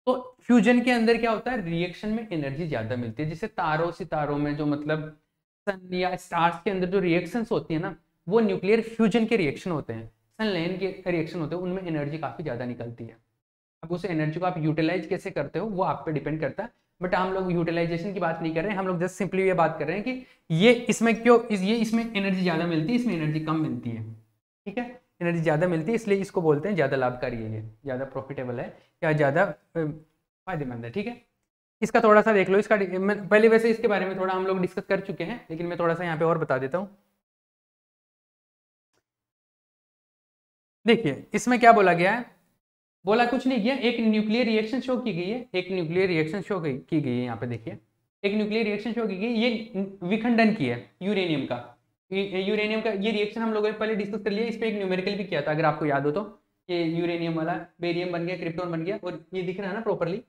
तो फ्यूजन के अंदर क्या होता है, रिएक्शन में एनर्जी ज्यादा मिलती है। जैसे तारों सितारों में जो मतलब सन या स्टार्स के अंदर जो रिएक्शंस होती है ना, वो न्यूक्लियर फ्यूजन के रिएक्शन होते हैं, संलयन के रिएक्शन होते हैं, उनमें एनर्जी काफी ज्यादा निकलती है। अब उस एनर्जी को आप यूटिलाइज कैसे करते हो वो आप पे डिपेंड करता है, बट हम लोग यूटिलाइजेशन की बात नहीं कर रहे हैं, हम लोग जस्ट सिंपली ये बात कर रहे हैं कि ये इसमें क्यों, ये इसमें एनर्जी ज्यादा मिलती है, इसमें एनर्जी कम मिलती है, ठीक है। एनर्जी ज्यादा मिलती है इसलिए इसको बोलते हैं ज्यादा लाभकारी है, ये ज्यादा प्रॉफिटेबल है या ज्यादा फायदेमंद है, ठीक है। इसका थोड़ा सा देख लो, इसका पहले वैसे इसके बारे में थोड़ा हम लोग डिस्कस कर चुके हैं, लेकिन मैं थोड़ा सा यहाँ पे और बता देता हूँ। देखिए इसमें क्या बोला गया है, बोला कुछ नहीं किया, एक न्यूक्लियर रिएक्शन शो की गई है, एक न्यूक्लियर रिएक्शन शो की गई है। यहाँ पे देखिए एक न्यूक्लियर रिएक्शन शो की गई, ये विखंडन की है यूरेनियम का। ये रिएक्शन हम लोगों ने पहले डिस्कस कर लिया, इस पे एक न्यूमेरिकल भी किया था अगर आपको याद हो तो। ये यूरेनियम वाला बेरियम बन गया, क्रिप्टॉन बन गया, और ये दिख रहा है ना, प्रॉपरली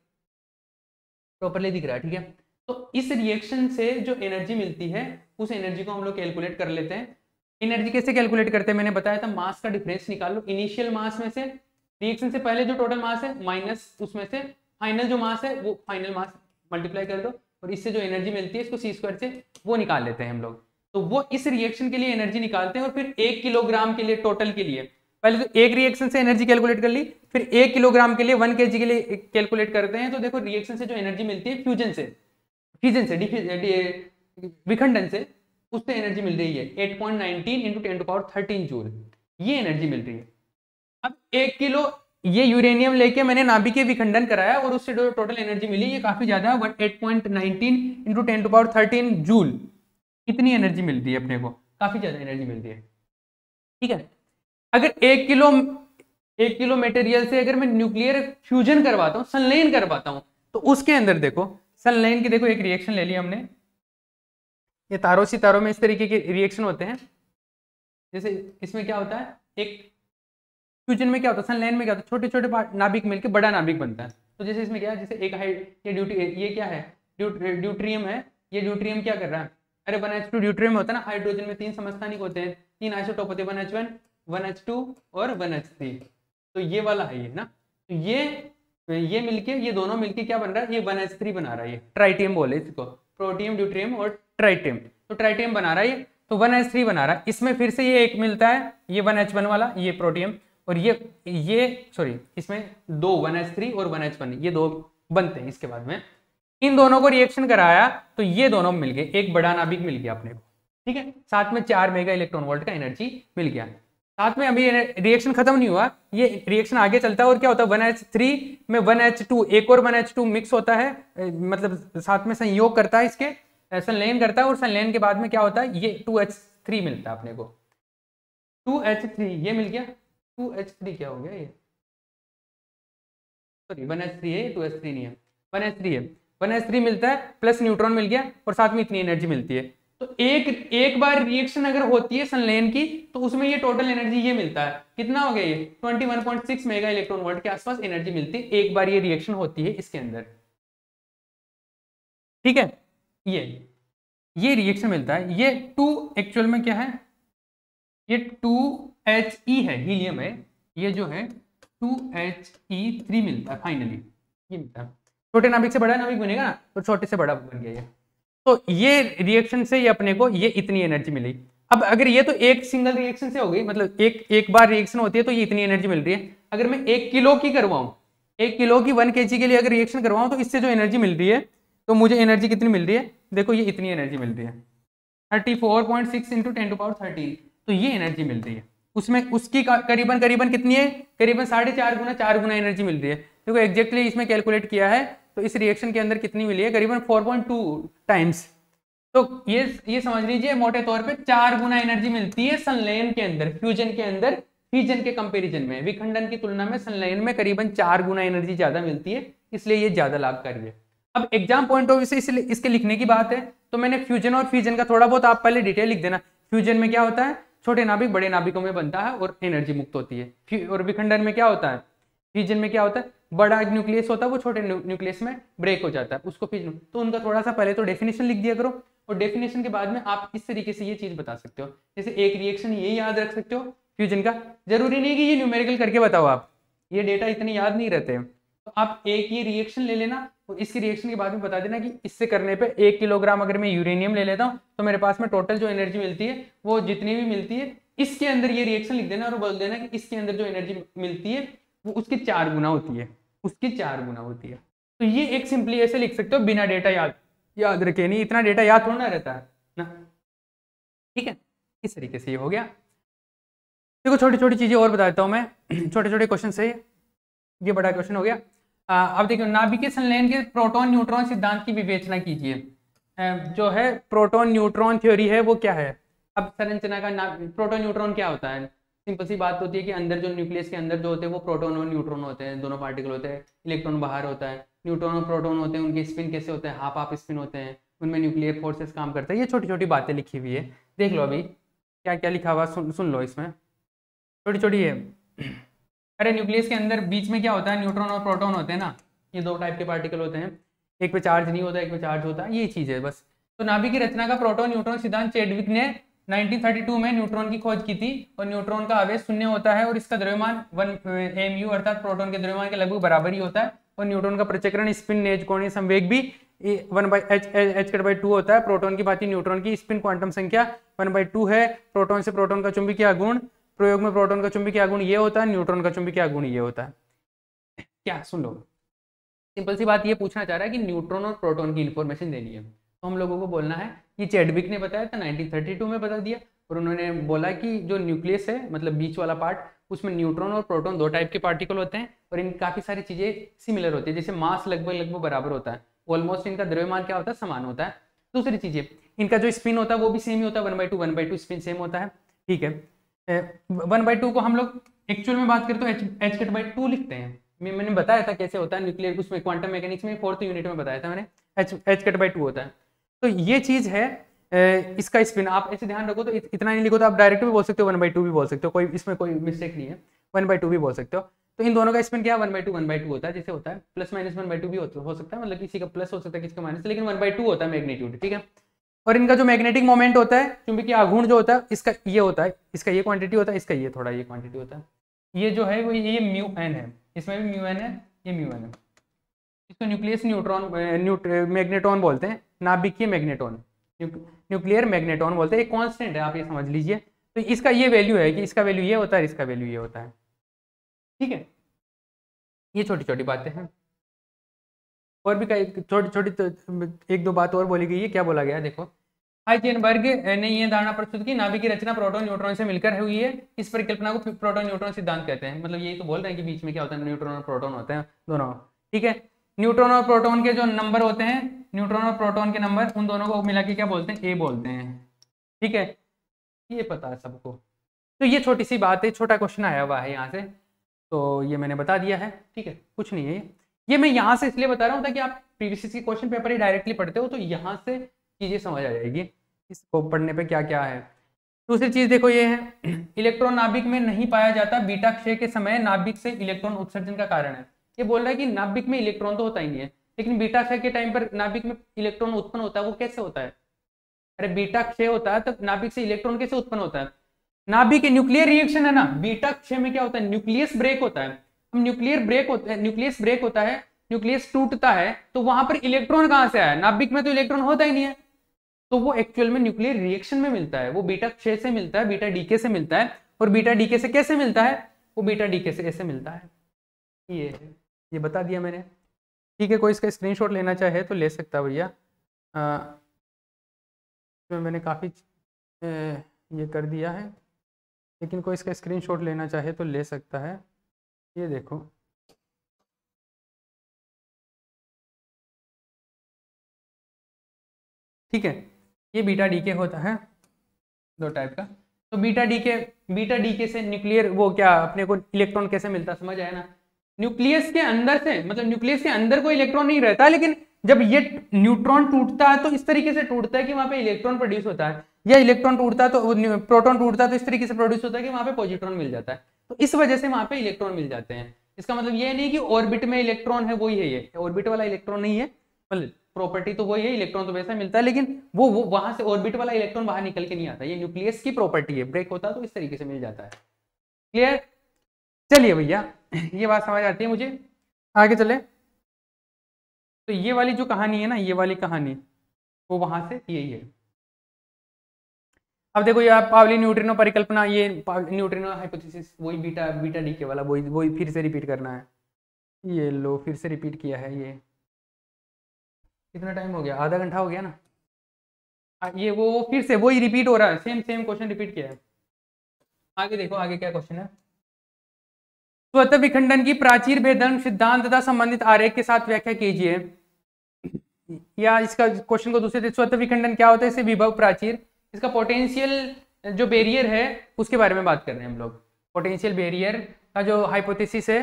दिख रहा है, ठीक है। तो इस रिएक्शन से जो एनर्जी मिलती है, उस एनर्जी को हम लोग कैलकुलेट कर लेते हैं। एनर्जी कैसे कैलकुलेट करते हैं, मैंने बताया था, मास का डिफरेंस निकाल लो, इनिशियल मास में से रिएक्शन से पहले जो टोटल मास है माइनस उसमें से फाइनल जो मास है वो फाइनल मास मल्टीप्लाई कर दो, और इससे जो एनर्जी मिलती है इसको सी स्क्वायर से वो निकाल लेते हैं हम लोग। तो वो इस रिएक्शन के लिए एनर्जी निकालते हैं, और फिर 1 किलोग्राम के लिए टोटल के लिए पहले तो एक रिएक्शन से एनर्जी कैलकुलेट कर ली, फिर 1 किलोग्राम के लिए 1 kg के लिए कैलकुलेट करते हैं। तो देखो रिएक्शन से जो एनर्जी मिलती है फ्यूजन से विखंडन से, उससे एनर्जी मिल रही है 8.19 इंटू 10⁻13 जूल, ये एनर्जी मिल रही है। अब 1 किलो ये यूरेनियम लेके मैंने नाभिकीय विखंडन कराया और उससे जो टोटल एनर्जी मिली ये काफी ज्यादा, 8.19 इंटू 10⁻13 जूल, इतनी एनर्जी मिल रही है अपने को, काफी ज्यादा एनर्जी मिल रही है, ठीक है। अगर 1 किलो मटेरियल से अगर मैं न्यूक्लियर फ्यूजन करवाता हूँ, संलयन करवाता हूँ, तो उसके अंदर देखो संलयन की, देखो एक रिएक्शन ले लिया हमने, ये तारों सितारों में इस तरीके के रिएक्शन होते हैं। जैसे इसमें क्या होता है, एक फ्यूजन में क्या होता है, संलयन में क्या होता है, छोटे छोटे नाभिक मिलकर बड़ा नाभिक बनता है। तो जैसे इसमें क्या है, जैसे एक ये क्या है, ड्यूट्रियम है, ये ड्यूट्रियम क्या कर रहा है, अरे 1H2 ड्यूट्रियम होता है ना, हाइड्रोजन में 3 समस्थानिक होते हैं, 3 आइसोटोप होते हैं, 1H1 1H2 और 1H3। तो ये वाला है ये ना, तो ये मिलके, ये दोनों मिलके क्या बन रहा है, ये 1H3 बना रहा है, ये ट्राइटियम बोले इसको, प्रोटियम ड्यूट्रियम और ट्राइटियम। तो ट्राइटियम बना रहा है ये, तो 1H3 बना रहा है। इसमें फिर से ये एक मिलता है, ये 1H1 वाला, ये प्रोटियम, और ये सॉरी, इसमें 2 1H3 और 1H1 ये 2 बनते हैं। इसके बाद में इन दोनों को रिएक्शन कराया तो ये दोनों मिल गए, एक बड़ा नाभिक मिल गया अपने को, ठीक है। साथ में 4 मेगा इलेक्ट्रॉन वोल्ट का एनर्जी मिल गया। साथ में अभी रिएक्शन खत्म नहीं हुआ, ये रिएक्शन आगे चलता है, और क्या होता है 1H3 में 1H2 एक और 1H2 मिक्स होता है, मतलब साथ में संयोग करता है, इसके संलयन करता है, और संलयन के बाद में क्या होता है, ये 2H3 मिलता है अपने को, 2H3 ये मिल गया। 2H3 क्या हो गया ये, सॉरी 1H3 है, 2H3 नहीं है, 1H3 है, 1H3 मिलता है, प्लस न्यूट्रॉन मिल गया, और साथ में इतनी एनर्जी मिलती है। तो एक बार रिएक्शन अगर होती है संलयन की तो उसमें ये टोटल एनर्जी ये मिलता है, कितना हो गया ये 21.6 मेगा इलेक्ट्रॉन वोल्ट के आसपास एनर्जी मिलती है एक बार ये रिएक्शन होती है इसके अंदर। ठीक है, ये रिएक्शन मिलता है। ये 2 एक्चुअल में क्या है, ये 2He है, हीलियम है, ये जो है 2He3 मिलता है फाइनली, ये मिलता है। छोटे नाभिक से बड़ा नाभिक बनेगा ना तो छोटे से बड़ा बन गया ये। तो ये रिएक्शन से ये अपने को ये इतनी एनर्जी मिली। अब अगर ये तो एक सिंगल रिएक्शन से हो गई, मतलब एक बार रिएक्शन होती है तो ये इतनी एनर्जी मिल रही है। अगर मैं 1 किलो की करवाऊं, 1 किलो की 1 kg के लिए अगर रिएक्शन करवाऊं तो इससे जो एनर्जी मिल रही है, तो मुझे एनर्जी कितनी मिल रही है, देखो ये इतनी एनर्जी मिल रही है 34.6 × 10⁻13। तो ये एनर्जी मिल रही है उसमें, उसकी करीबन कितनी है, करीबन 4.5 गुना एनर्जी मिल रही है। देखो एग्जैक्टली इसमें कैलकुलेट किया है तो इस रिएक्शन के अंदर कितनी मिली है, करीबन 4.2 टाइम्स। तो ये समझ लीजिए मोटे तौर पे 4 गुना एनर्जी मिलती है संलयन के अंदर, फ्यूजन के अंदर फिजन के कंपैरिजन में, विखंडन की तुलना में संलयन में करीबन 4 गुना एनर्जी ज्यादा मिलती है, इसलिए ये ज्यादा लाभकारी है। अब एग्जाम पॉइंट ऑफ व्यू से इसलिए इसके लिखने की बात है तो मैंने फ्यूजन और फिजन का थोड़ा बहुत आप पहले डिटेल लिख देना। फ्यूजन में क्या होता है, छोटे नाभिक बड़े नाभिकों में बनता है और एनर्जी मुक्त होती है। और विखंडन में क्या होता है, फिजन में क्या होता है, बड़ा न्यूक्लियस होता है वो छोटे न्यूक्लियस में ब्रेक हो जाता है, उसको फिजन। तो उनका थोड़ा सा पहले तो डेफिनेशन लिख दिया करो, और डेफिनेशन के बाद में आप इस तरीके से ये चीज बता सकते हो। जैसे एक रिएक्शन ये याद रख सकते हो फ्यूजन का, जरूरी नहीं कि ये न्यूमेरिकल करके बताओ आप, ये डेटा इतने याद नहीं रहते। तो आप एक ये रिएक्शन ले लेना और इसकी रिएक्शन के बाद में बता देना कि इससे करने पे 1 किलोग्राम अगर मैं यूरेनियम ले लेता हूँ तो मेरे पास में टोटल जो एनर्जी मिलती है वो जितनी भी मिलती है, इसके अंदर ये रिएक्शन लिख देना और बोल देना कि इसके अंदर जो एनर्जी मिलती है वो उसकी 4 गुना होती है, उसकी 4 गुना होती है। तो ये एक सिंपली ऐसे लिख सकते हो बिना डेटा याद रखे, नहीं इतना डेटा याद थोड़ा ना रहता है ना। ठीक है, इस तरीके से ये हो गया। देखो छोटी छोटी चीजें और बता देता हूँ मैं, छोटे छोटे क्वेश्चन से, ये बड़ा क्वेश्चन हो गया। अब देखिए नाभिकीय संलयन के प्रोटॉन न्यूट्रॉन सिद्धांत की विवेचना कीजिए। जो है प्रोटॉन न्यूट्रॉन थ्योरी है वो क्या है। अब संरचना का प्रोटॉन न्यूट्रॉन क्या होता है, सिंपल सी बात होती है कि अंदर जो न्यूक्लियस के अंदर जो होते हैं वो प्रोटॉन और न्यूट्रॉन होते हैं, दोनों पार्टिकल होते हैं, इलेक्ट्रॉन बाहर होता है, न्यूट्रॉन और प्रोटॉन होते हैं, उनके स्पिन कैसे होते हैं, हाफ स्पिन होते हैं, उनमें न्यूक्लियर फोर्सेस काम करते हैं। ये छोटी छोटी बातें लिखी हुई है, देख लो अभी क्या क्या लिखा हुआ, सुन लो इसमें, छोटी छोटी है। अरे न्यूक्लियस के अंदर बीच में क्या होता है, न्यूट्रॉन और प्रोटॉन होते हैं ना, ये 2 टाइप के पार्टिकल होते हैं, एक पे चार्ज नहीं होता, एक पे चार्ज होता है, ये चीज है बस। तो नाभिक की रचना का प्रोटॉन न्यूट्रॉन सिद्धांत चैडविक ने 1932 में न्यूट्रॉन की खोज की थी। और न्यूट्रॉन का आवेश 0 होता है और इसका द्रव्यमान 1 mu अर्थात प्रोटॉन के द्रव्यमान के लगभग बराबर ही होता है। और न्यूट्रॉन का प्रचक्रण स्पिन नेज कोणीय संवेग भी 1/h² होता है। प्रोटॉन की भांति न्यूट्रॉन की स्पिन क्वांटम संख्या 1/2 है। प्रोटॉन से प्रोटॉन का चुंबकीय आघूर्ण, प्रयोग में प्रोटॉन का चुंबकीय आघूर्ण ये होता है, न्यूट्रॉन का चुंबकीय आघूर्ण ये होता है। क्या, सुन लो, सिंपल सी बात ये पूछना चाह रहा है कि न्यूट्रॉन और प्रोटॉन की इंफॉर्मेशन देनी है, तो हम लोगों को बोलना है ये चैडविक ने बताया था 1932 में बता दिया। और उन्होंने बोला कि जो न्यूक्लियस है मतलब बीच वाला पार्ट, उसमें न्यूट्रॉन और प्रोटॉन 2 टाइप के पार्टिकल होते हैं और इन काफी सारी चीजें सिमिलर होती है, जैसे मास लगभग बराबर होता है, ऑलमोस्ट इनका द्रव्यमान क्या होता है, समान होता है। दूसरी चीजें, इनका जो स्पिन होता है वो भी सेम ही होता है, 1/2 स्पिन सेम होता है। ठीक है, 1/2 को हम लोग एक्चुअल में बात करें तो h/2 लिखते हैं। मैंने बताया था कैसे होता है न्यूक्लियर, उसमें क्वांटम मैकेनिक्स में 4th यूनिट में बताया था मैंने, h/2 होता है। तो ये चीज है, इसका स्पिन आप ऐसे ध्यान रखो, तो इतना नहीं लिखो तो आप डायरेक्ट भी बोल सकते हो, 1/2 भी बोल सकते हो, कोई इसमें कोई मिस्टेक नहीं है, 1/2 भी बोल सकते हो। तो इन दोनों का स्पिन क्या 1/2 होता है, जैसे होता है प्लस माइनस 1/2 भी हो सकता है, मतलब किसी का प्लस हो सकता है किसी का माइनस, लेकिन 1/2 होता है मैग्नीट्यूड। ठीक है, और इनका जो मैग्नेटिक मोमेंट होता है, चुंबकीय आघूर्ण जो होता है, इसका ये होता है, इसका ये क्वांटिटी होता है, इसका ये थोड़ा ये क्वांटिटी होता है। ये जो है वो ये μn है, इसमें भी μn है, ये μn है। इसको न्यूक्लियस न्यूट्रॉन मैग्नेटॉन बोलते हैं, नाभिकीय मैग्नेटॉन, न्यूक्लियर मैग्नेटॉन बोलते हैं। एक कांस्टेंट है, आप ये समझ लीजिए। तो इसका ये वैल्यू है कि इसका वैल्यू ये होता है, इसका वैल्यू ये होता है। ठीक है, ये छोटी छोटी बातें हैं, और भी छोटी छोटी तो 1-2 बात और बोली गई है। क्या बोला गया, देखो हाइजेनबर्ग ने ये धारणा प्रस्तुत की, नाभिक की रचना प्रोटॉन न्यूट्रॉन से मिलकर हुई है। इस परिकल्पना को प्रोटॉन न्यूट्रॉन सिद्धांत कहते हैं। मतलब यही तो बोल रहे हैं कि बीच में क्या होता है, न्यूट्रॉन और प्रोटॉन होते हैं दोनों। ठीक है, न्यूट्रॉन और प्रोटॉन के जो नंबर होते हैं, न्यूट्रॉन और प्रोटॉन के नंबर, उन दोनों को मिला के क्या बोलते हैं, ए बोलते हैं। ठीक है, ये पता है सबको। तो ये छोटी सी बात है, छोटा क्वेश्चन आया हुआ है यहाँ से, तो ये मैंने बता दिया है। ठीक है, कुछ नहीं है ये मैं यहाँ से इसलिए बता रहा हूँ ताकि आप प्रीवियस के क्वेश्चन पेपर ही डायरेक्टली पढ़ते हो तो यहाँ से चीजें समझ आ जाएगी। इसको पढ़ने पे क्या क्या है। दूसरी चीज देखो ये है इलेक्ट्रॉन नाभिक में नहीं पाया जाता, बीटा क्षय के समय नाभिक से इलेक्ट्रॉन उत्सर्जन का कारण है। ये बोल रहा है कि नाभिक में इलेक्ट्रॉन तो होता ही नहीं है, लेकिन बीटा क्षय के टाइम पर नाभिक में इलेक्ट्रॉन उत्पन्न होता है, वो कैसे होता है? अरे बीटा क्षय होता है तब नाभिक से इलेक्ट्रॉन कैसे उत्पन्न होता है? नाभिक के न्यूक्लियर रिएक्शन है ना, बीटा क्षय में क्या होता है, न्यूक्लियस ब्रेक होता है। हम न्यूक्लियर ब्रेक होता है, न्यूक्लियस ब्रेक होता है, न्यूक्लियस टूटता है, तो वहां पर इलेक्ट्रॉन कहां से आया? नाभिक में तो इलेक्ट्रॉन होता ही नहीं है, तो वो एक्चुअल में न्यूक्लियर रिएक्शन में मिलता है, वो बीटा क्षय से मिलता है, बीटा डीके से मिलता है। और बीटा डीके से कैसे मिलता है? वो बीटा डीके से ऐसे मिलता है। ये है, ये बता दिया मैंने। ठीक है, कोई इसका स्क्रीनशॉट लेना चाहे तो ले सकता है भैया। मैंने काफ़ी ये कर दिया है, लेकिन कोई इसका स्क्रीनशॉट लेना चाहे तो ले सकता है। ये देखो, ठीक है, ये बीटा डीके होता है दो टाइप का। तो बीटा डीके से न्यूक्लियर वो क्या अपने को इलेक्ट्रॉन कैसे मिलता है, समझ आया ना? न्यूक्लियस के अंदर से, मतलब न्यूक्लियस के अंदर कोई इलेक्ट्रॉन नहीं रहता, लेकिन जब ये न्यूट्रॉन टूटता है तो इस तरीके से टूटता है कि वहां पे इलेक्ट्रॉन प्रोड्यूस होता है, या इलेक्ट्रॉन टूटता है तो प्रोटॉन टूटता है तो इस तरीके से प्रोड्यूस होता है कि वहां पे पॉजिट्रॉन मिल जाता है, तो इस वजह से वहां पे इलेक्ट्रॉन मिल जाते हैं। इसका मतलब ये नहीं कि ऑर्बिट में इलेक्ट्रॉन है वही है, ये ऑर्बिट वाला इलेक्ट्रॉन नहीं है, मतलब प्रॉपर्टी तो वही है, इलेक्ट्रॉन तो वैसा मिलता है, लेकिन वो वहां से ऑर्बिट वाला इलेक्ट्रॉन बाहर निकल के नहीं आता, ये न्यूक्लियस की प्रॉपर्टी है, ब्रेक होता है तो इस तरीके से मिल जाता है। क्लियर? चलिए भैया, ये बात समझ आती है मुझे, आगे चले। तो ये वाली जो कहानी है ना, ये वाली कहानी वो वहां से यही है। अब देखो ये पावली न्यूट्रिनो परिकल्पना, ये न्यूट्रिनो हाइपोथेसिस, वही बीटा बीटा डीके वाला, वही वही फिर से रिपीट करना है। ये लो, फिर से रिपीट किया है। ये कितना टाइम हो गया? आधा घंटा हो गया ना। ये वो फिर से वही रिपीट हो रहा है, सेम सेम क्वेश्चन रिपीट किया है। आगे देखो, आगे क्या क्वेश्चन है। स्वतः विखंडन की प्राचीर भेदन सिद्धांत तथा संबंधित आरेख के साथ व्याख्या कीजिए। या इसका क्वेश्चन को दूसरे, स्वतः विखंडन क्या होता है, इसे विभव प्राचीर, इसका पोटेंशियल जो बैरियर है उसके बारे में बात कर रहे हैं हम लोग। पोटेंशियल बैरियर का जो हाइपोथेसिस है,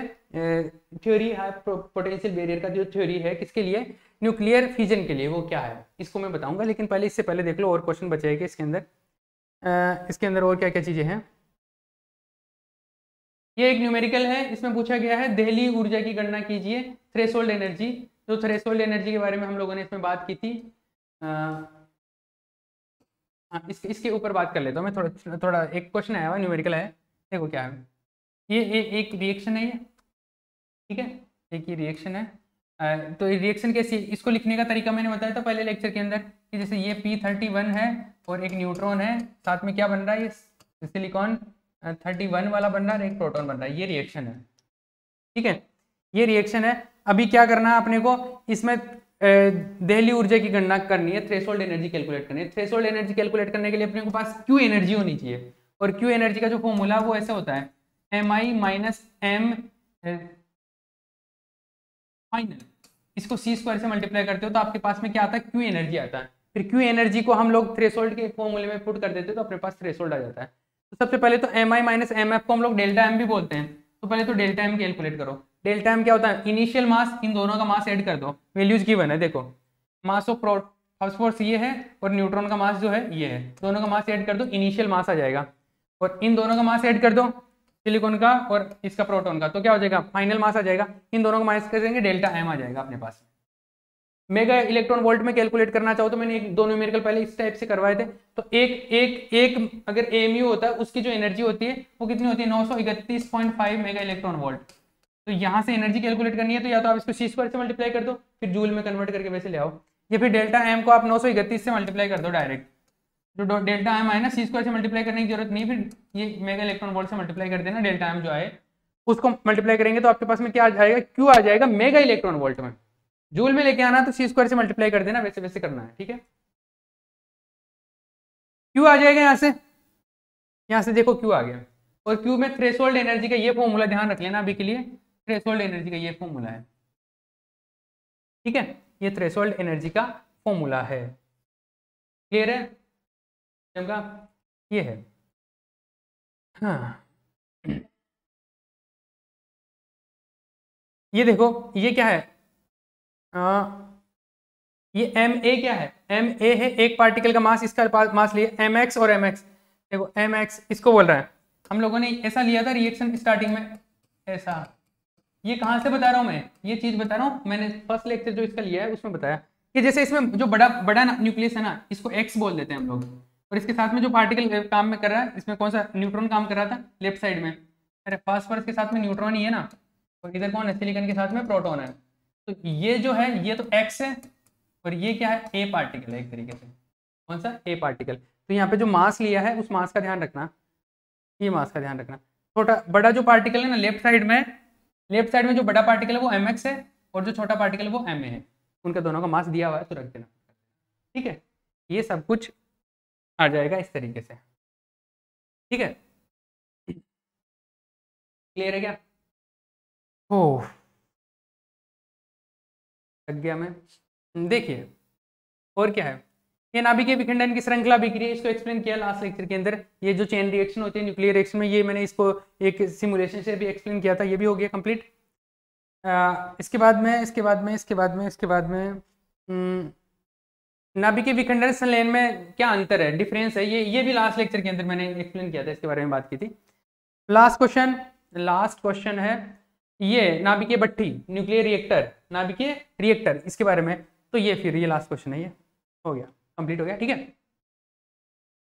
थ्योरी है, पोटेंशियल बैरियर का जो थ्योरी है, किसके लिए? न्यूक्लियर फिजन के लिए। वो क्या है इसको मैं बताऊंगा, लेकिन पहले इससे पहले देख लो और क्वेश्चन बचेगा इसके अंदर। इसके अंदर और क्या क्या चीजें हैं। ये एक न्यूमेरिकल है, इसमें पूछा गया है दहली ऊर्जा की गणना कीजिए, थ्रेशोल्ड एनर्जी। जो थ्रेशोल्ड एनर्जी के बारे में हम लोगों ने इसमें बात की थी, इसके ऊपर बात कर लेता हूँ मैं। थोड़ा थोड़ा एक क्वेश्चन आया हुआ न्यूमेरिकल है, देखो क्या है। ये एक रिएक्शन है ये, ठीक है, एक ये रिएक्शन है। तो ये रिएक्शन कैसी, इसको लिखने का तरीका मैंने बताया था पहले लेक्चर के अंदर, कि जैसे ये P31 है और एक न्यूट्रॉन है, साथ में क्या बन रहा है, ये सिलिकॉन 31 वाला बन रहा है, एक प्रोटॉन बन रहा है, ये रिएक्शन है, ठीक है, ये रिएक्शन है। अभी क्या करना है अपने को, इसमें दहली ऊर्जा की गणना करनी है, थ्रेशोल्ड एनर्जी कैलकुलेट करनी है। थ्रेशोल्ड एनर्जी कैलकुलेट करने के लिए अपने को पास क्यू एनर्जी होनी चाहिए, और क्यू एनर्जी का जो फॉर्मूला वो ऐसे होता है, Mi माइनस एम फाइनल, इसको सी स्क्वायर से मल्टीप्लाई करते हो तो आपके पास में क्या आता है, क्यू एनर्जी आता है। फिर क्यू एनर्जी को हम लोग थ्रेशोल्ड के फॉर्मूले में पुट कर देते हैं तो अपने पास थ्रेशोल्ड आ जाता है। तो सबसे पहले तो एम आई माइनस एम एफ को हम लोग डेल्टा एम भी बोलते हैं, तो पहले तो डेल्टा एम कैलकुलेट करो। डेल्टा एम क्या होता है, इनिशियल मास, इन दोनों का मास ऐड कर दो, वैल्यूज गिवन है, देखो मास ऑफ फॉस्फोरस ये है और न्यूट्रॉन का मास जो है ये है, दोनों का मास ऐड कर दो, इनिशियल मास आ जाएगा, और इन दोनों का मास ऐड कर दो, सिलिकॉन का और इसका प्रोटॉन का, तो क्या हो जाएगा, फाइनल मास आ जाएगा। इन दोनों का माइनस कर देंगे, डेल्टा एम आ जाएगा अपने पास। मेगा इलेक्ट्रॉन वोल्ट में कैलकुलेट करना चाहो तो मैंने एक दो न्यूमेरिकल पहले इस टाइप से करवाए थे। तो एक अगर एएमयू होता है उसकी जो एनर्जी होती है वो कितनी होती है, 931.5 मेगा इलेक्ट्रॉन वोल्ट। तो यहाँ से एनर्जी कैलकुलेट करनी है तो या तो आप इसको सी स्क्वायर से मल्टीप्लाई कर दो, फिर जूल में कन्वर्ट करके वैसे ले आओ, या फिर डेल्टा एम को आप 931 से मल्टीप्लाई कर दो डायरेक्ट। जो डेल्टा एम आए ना, सी स्क्वायर से मल्टीप्लाई करने की जरूरत नहीं, फिर ये मेगा इलेक्ट्रॉन वोल्ट से मल्टीप्लाई कर देना, डेल्टा एम जो आए उसको मल्टीप्लाई करेंगे तो आपके पास में क्या आ जाएगा, क्यू आ जाएगा मेगा इलेक्ट्रॉन वोल्ट में। जूल में लेके आना तो सी स्क्वायर से मल्टीप्लाई कर देना, वैसे वैसे करना है, ठीक है। क्यू आ जाएगा यहाँ से देखो क्यू आ गया, और क्यू में थ्रेशोल्ड एनर्जी का ये फॉर्मूला ध्यान रख लेना अभी के लिए, थ्रेशोल्ड एनर्जी का ये फॉर्मूला है, ठीक है, ये थ्रेशोल्ड एनर्जी का फॉर्मूला है। क्लियर है का? ये है, हाँ ये देखो ये क्या है, ये एम ए क्या है, एम ए है एक पार्टिकल का मास, इसका मास लिया एम एक्स और एम एक्स, देखो एम एक्स इसको बोल रहा है, हम लोगों ने ऐसा लिया था रिएक्शन स्टार्टिंग में ऐसा। ये कहाँ से बता रहा हूँ मैं, ये चीज बता रहा हूँ, मैंने फर्स्ट लेक्चर जो इसका लिया है उसमें बताया कि जैसे इसमें जो बड़ा बड़ा न्यूक्लियस है ना, इसको एक्स बोल देते हैं हम लोग, और इसके साथ में जो पार्टिकल काम में कर रहा है, इसमें कौन सा न्यूट्रॉन काम कर रहा था लेफ्ट साइड में, अरे फास्फोरस के साथ में न्यूट्रॉन ही है ना, और इधर कौन है, सिलिकॉन के साथ में प्रोटॉन है। तो ये जो है ये तो एक्स है, और ये क्या है, ए पार्टिकल है एक तरीके से, कौन सा, ए पार्टिकल। तो यहाँ पे जो मास लिया है उस मास का ध्यान रखना, ये मास का ध्यान रखना। छोटा बड़ा जो पार्टिकल है ना लेफ्ट साइड में जो बड़ा पार्टिकल है वो एम एक्स है, और जो छोटा पार्टिकल है वो एम ए है, उनका दोनों का मास दिया हुआ है तो रख देना, ठीक है। ये सब कुछ आ जाएगा इस तरीके से, ठीक है, क्लियर है क्या? ओह लग गया मैं, देखिए और क्या है, ये नाभिकीय विखंडन की श्रृंखला अभिक्रिया, इसको एक्सप्लेन किया लास्ट लेक्चर के अंदर। ये जो चेन रिएक्शन होती है न्यूक्लियर रिएक्शन में, ये मैंने इसको एक सिमुलेशन से भी एक्सप्लेन किया था, ये भी हो गया कंप्लीट। इसके बाद में नाभिकीय विखंडन संलयन में क्या अंतर है, डिफरेंस है, ये भी लास्ट लेक्चर के अंदर मैंने एक्सप्लेन किया था, इसके बारे में बात की थी। लास्ट क्वेश्चन है ये नाभिकीय भट्ठी, न्यूक्लियर रिएक्टर, नाभिकीय रिएक्टर, इसके बारे में। तो ये फिर ये लास्ट क्वेश्चन है, ये हो गया, कंप्लीट हो गया, ठीक है,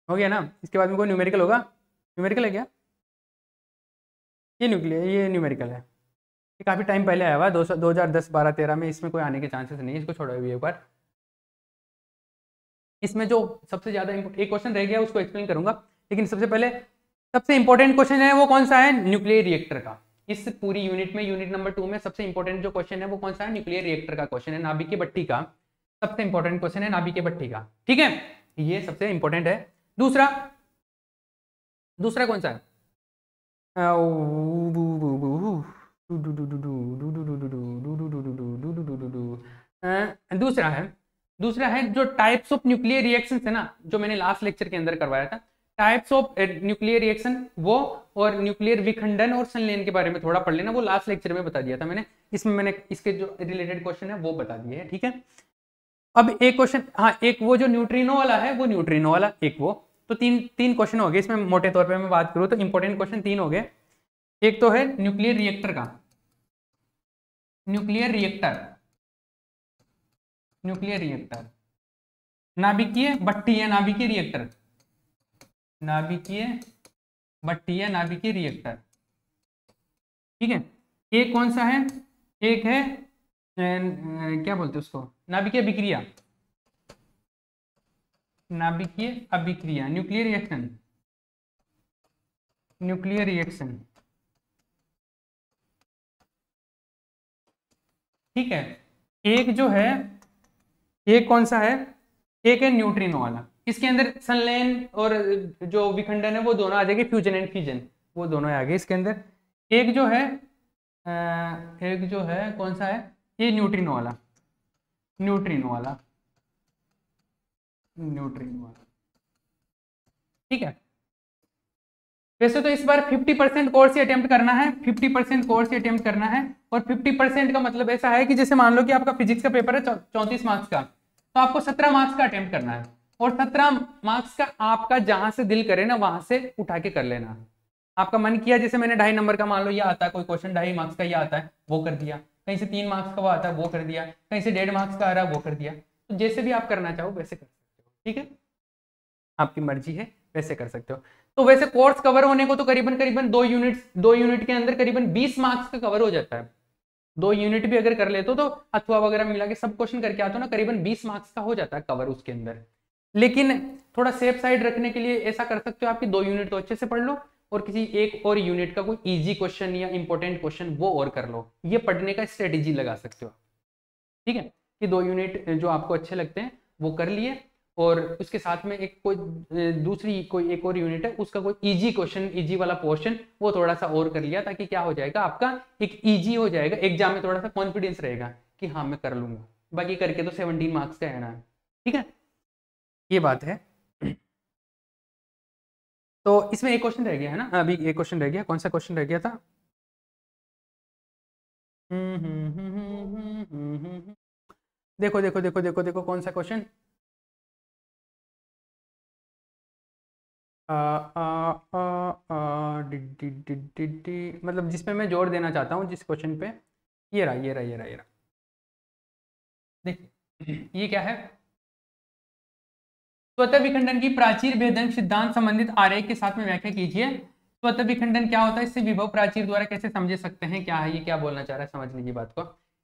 हो गया ना। इसके बाद में कोई न्यूमेरिकल होगा, न्यूमेरिकल है क्या, ये न्यूमेरिकल है, ये काफ़ी टाइम पहले आया हुआ है, 2010 12 13 में, इसमें कोई आने के चांसेस नहीं है, इसको छोड़ो अभी एक बार। इसमें जो सबसे ज़्यादा एक क्वेश्चन रह गया उसको एक्सप्लेन करूंगा, लेकिन सबसे पहले सबसे इंपॉर्टेंट क्वेश्चन है वो कौन सा है, न्यूक्लियर रिएक्टर का। इस पूरी यूनिट में, यूनिट नंबर 2 में सबसे इंपॉर्टेंट जो क्वेश्चन है वो कौन सा है, न्यूक्लियर रिएक्टर का क्वेश्चन है, नाभिकीय भट्ठी का सबसे इंपॉर्टेंट क्वेश्चन है, नाभिकीय भट्ठी का, ठीक है, ये सबसे इंपॉर्टेंट है। दूसरा कौन सा है, दूसरा है जो टाइप्स ऑफ न्यूक्लियर रिएक्शंस है ना, जो मैंने लास्ट लेक्चर के अंदर करवाया था, टाइप्स ऑफ न्यूक्लियर रिएक्शन वो, और न्यूक्लियर विखंडन और संलयन के बारे में थोड़ा पढ़ लेना, वो लास्ट लेक्चर में बता दिया था मैंने, इसमें मैंने इसके जो रिलेटेड क्वेश्चन है वो बता दिए हैं, ठीक है। अब एक क्वेश्चन, हाँ एक वो जो न्यूट्रिनो वाला है, वो न्यूट्रिनो वाला एक वो, तो तीन क्वेश्चन हो गए इसमें, मोटे तौर पे मैं बात करूँ तो इंपॉर्टेंट क्वेश्चन 3 हो गए। एक तो है न्यूक्लियर रिएक्टर का, न्यूक्लियर रिएक्टर, नाभिकीय भट्ठी है, नाभिकीय रिएक्टर, नाभिकीय भट्ठी है, नाभिकीय रिएक्टर, ठीक है। एक कौन सा है, एक है क्या बोलते हैं उसको, नाभिकीय अभिक्रिया, नाभिकीय अभिक्रिया, न्यूक्लियर रिएक्शन, ठीक है। एक जो है, एक कौन सा है, एक है न्यूट्रिनो वाला, इसके अंदर संलयन और जो विखंडन है वो दोनों आ जाएंगे, फ्यूजन एंड फिजन वो दोनों आ गए इसके अंदर। एक जो है कौन सा है, ये न्यूट्रिनो वाला, ठीक है। वैसे तो इस बार 50% कोर्स ही अटेम्प्ट करना है, 50% कोर्स ही अटेम्प्ट करना है, और 50% का मतलब ऐसा है कि जैसे मान लो कि आपका फिजिक्स का पेपर है 34 मार्क्स का, तो आपको 17 मार्क्स का अटेम्प्ट करना है, और 17 मार्क्स का आपका जहां से दिल करे ना वहां से उठा के कर लेना। आपका मन किया, जैसे मैंने 2.5 नंबर का मान लो ये आता है कोई क्वेश्चन, 2.5 मार्क्स का ये आता है वो कर दिया, कहीं से 3 मार्क्स का वो आता है वो कर दिया, कहीं से 1.5 मार्क्स का आ रहा है वो कर दिया, तो जैसे भी आप करना चाहो वैसे कर सकते हो, ठीक है, आपकी मर्जी है वैसे कर सकते हो। तो वैसे कोर्स कवर होने को तो करीबन 2 यूनिट के अंदर करीबन 20 मार्क्स का कवर हो जाता है, 2 यूनिट भी अगर कर लेते हो तो अथवा वगैरह मिला के सब क्वेश्चन करके आते हो ना, करीबन 20 मार्क्स का हो जाता है कवर उसके अंदर। लेकिन थोड़ा सेफ साइड रखने के लिए ऐसा कर सकते हो, आपकी 2 यूनिट तो अच्छे से पढ़ लो, और किसी एक और यूनिट का कोई इजी क्वेश्चन या इंपॉर्टेंट क्वेश्चन वो और कर लो, ये पढ़ने का स्ट्रेटेजी लगा सकते हो, ठीक है, कि 2 यूनिट जो आपको अच्छे लगते हैं वो कर लिए, और उसके साथ में एक एक और यूनिट है उसका कोई इजी क्वेश्चन, इजी वाला पोर्शन वो थोड़ा सा और कर लिया, ताकि क्या हो जाएगा आपका एक इजी हो जाएगा, एग्जाम में थोड़ा सा कॉन्फिडेंस रहेगा कि हाँ मैं कर लूंगा, बाकी करके तो 17 मार्क्स का है ना, ठीक है, ये बात है। तो इसमें एक क्वेश्चन रह गया है ना, अभी एक क्वेश्चन रह गया, कौन सा क्वेश्चन रह गया था, देखो देखो देखो देखो देखो कौन सा क्वेश्चन, मतलब जिसमें मैं जोर देना चाहता हूँ जिस क्वेश्चन पे, ये रहा ये रहा ये रहा ये रहा। देखिए ये क्या है, स्वतः विखंडन की प्राचीर भेदन सिद्धांत संबंधित आरेख के साथ में व्याख्या कीजिए। स्वतः विखंडन क्या होता है, इससे विभव प्राचीर द्वारा कैसे समझे सकते हैं, क्या है ये, क्या बोलना चाह रहा है, समझ लीजिए बात को।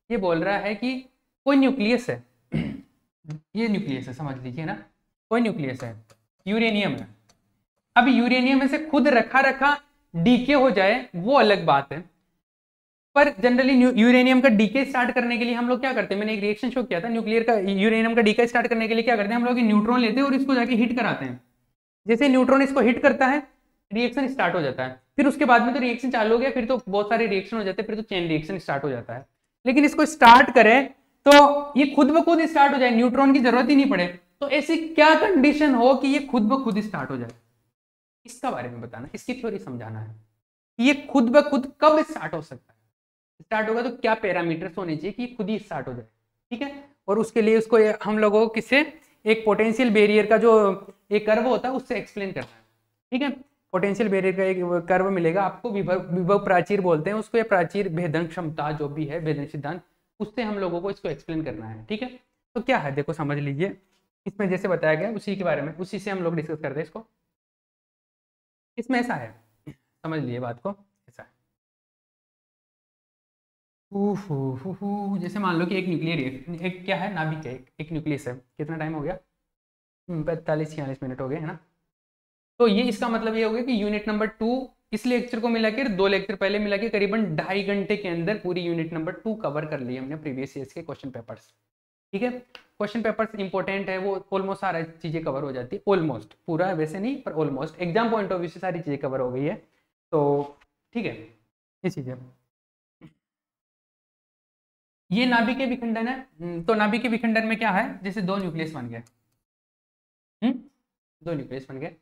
ये बोल रहा है कि कोई न्यूक्लियस है, ये न्यूक्लियस है समझ लीजिए ना, कोई न्यूक्लियस है, यूरेनियम है। अब यूरेनियम में से खुद रखा रखा डीके हो जाए वो अलग बात है, पर जनरली यूरेनियम का डीके स्टार्ट करने के लिए हम लोग क्या करते हैं, मैंने एक रिएक्शन शो किया था न्यूक्लियर का, यूरेनियम का डीके स्टार्ट करने के लिए क्या करते हैं हम लोग, न्यूट्रॉन लेते हैं और इसको जाके हिट कराते हैं। जैसे न्यूट्रॉन इसको हिट करता है रिएक्शन स्टार्ट हो जाता है, फिर उसके बाद में तो रिएक्शन चालू हो गया, फिर तो बहुत सारे रिएक्शन हो जाते हैं, फिर तो चेन रिएक्शन स्टार्ट हो जाता है। लेकिन इसको स्टार्ट करें तो ये खुद ब खुद स्टार्ट हो जाए, न्यूट्रॉन की जरूरत ही नहीं पड़े, तो ऐसी क्या कंडीशन हो कि ये खुद ब खुद स्टार्ट हो जाए, इसका बारे में बताना, इसकी थ्योरी समझाना है। ये खुद ब खुद कब स्टार्ट हो सकता है, स्टार्ट होगा तो क्या पैरामीटर्स होने चाहिए कि खुद ही स्टार्ट हो जाए, ठीक है। और उसके लिए उसको हम लोगों को किससे, एक पोटेंशियल बैरियर का जो एक कर्व होता है उससे एक्सप्लेन करना है, ठीक है। पोटेंशियल बैरियर का एक कर्व मिलेगा आपको, विभव प्राचीर बोलते हैं उसको, या प्राचीर भेदन क्षमता जो भी है, भेदन सिद्धांत, उससे हम लोगों को इसको एक्सप्लेन करना है, ठीक है। तो क्या है देखो समझ लीजिए, इसमें जैसे बताया गया उसी के बारे में, उसी से हम लोग डिस्कस करते हैं इसको। इसमें ऐसा है, समझ लीजिए बात को, ऐसा है, जैसे मान लो कि एक न्यूक्लियर एक क्या है, नाभिक है, एक न्यूक्लियस है, कितना टाइम हो गया, 45-46 मिनट हो गए है ना। तो ये इसका मतलब ये हो गया कि यूनिट नंबर 2 इस लेक्चर को मिला के 2 लेक्चर पहले मिला के करीबन 2.5 घंटे के अंदर पूरी यूनिट नंबर 2 कवर कर ली हमने प्रीवियस ईयर्स के क्वेश्चन पेपर्स, ठीक है। क्वेश्चन पेपर्स इंपॉर्टेंट है, वो ऑलमोस्ट सारी चीजें कवर हो जाती है, ऑलमोस्ट, पूरा वैसे नहीं पर almost, exam point of view से सारी चीजें कवर हो गई है, तो ठीक है ये चीजें। ये नाभिकीय विखंडन है, तो नाभिकीय विखंडन में क्या है, जैसे 2 न्यूक्लियस बन गए, 2 न्यूक्लियस बन गए,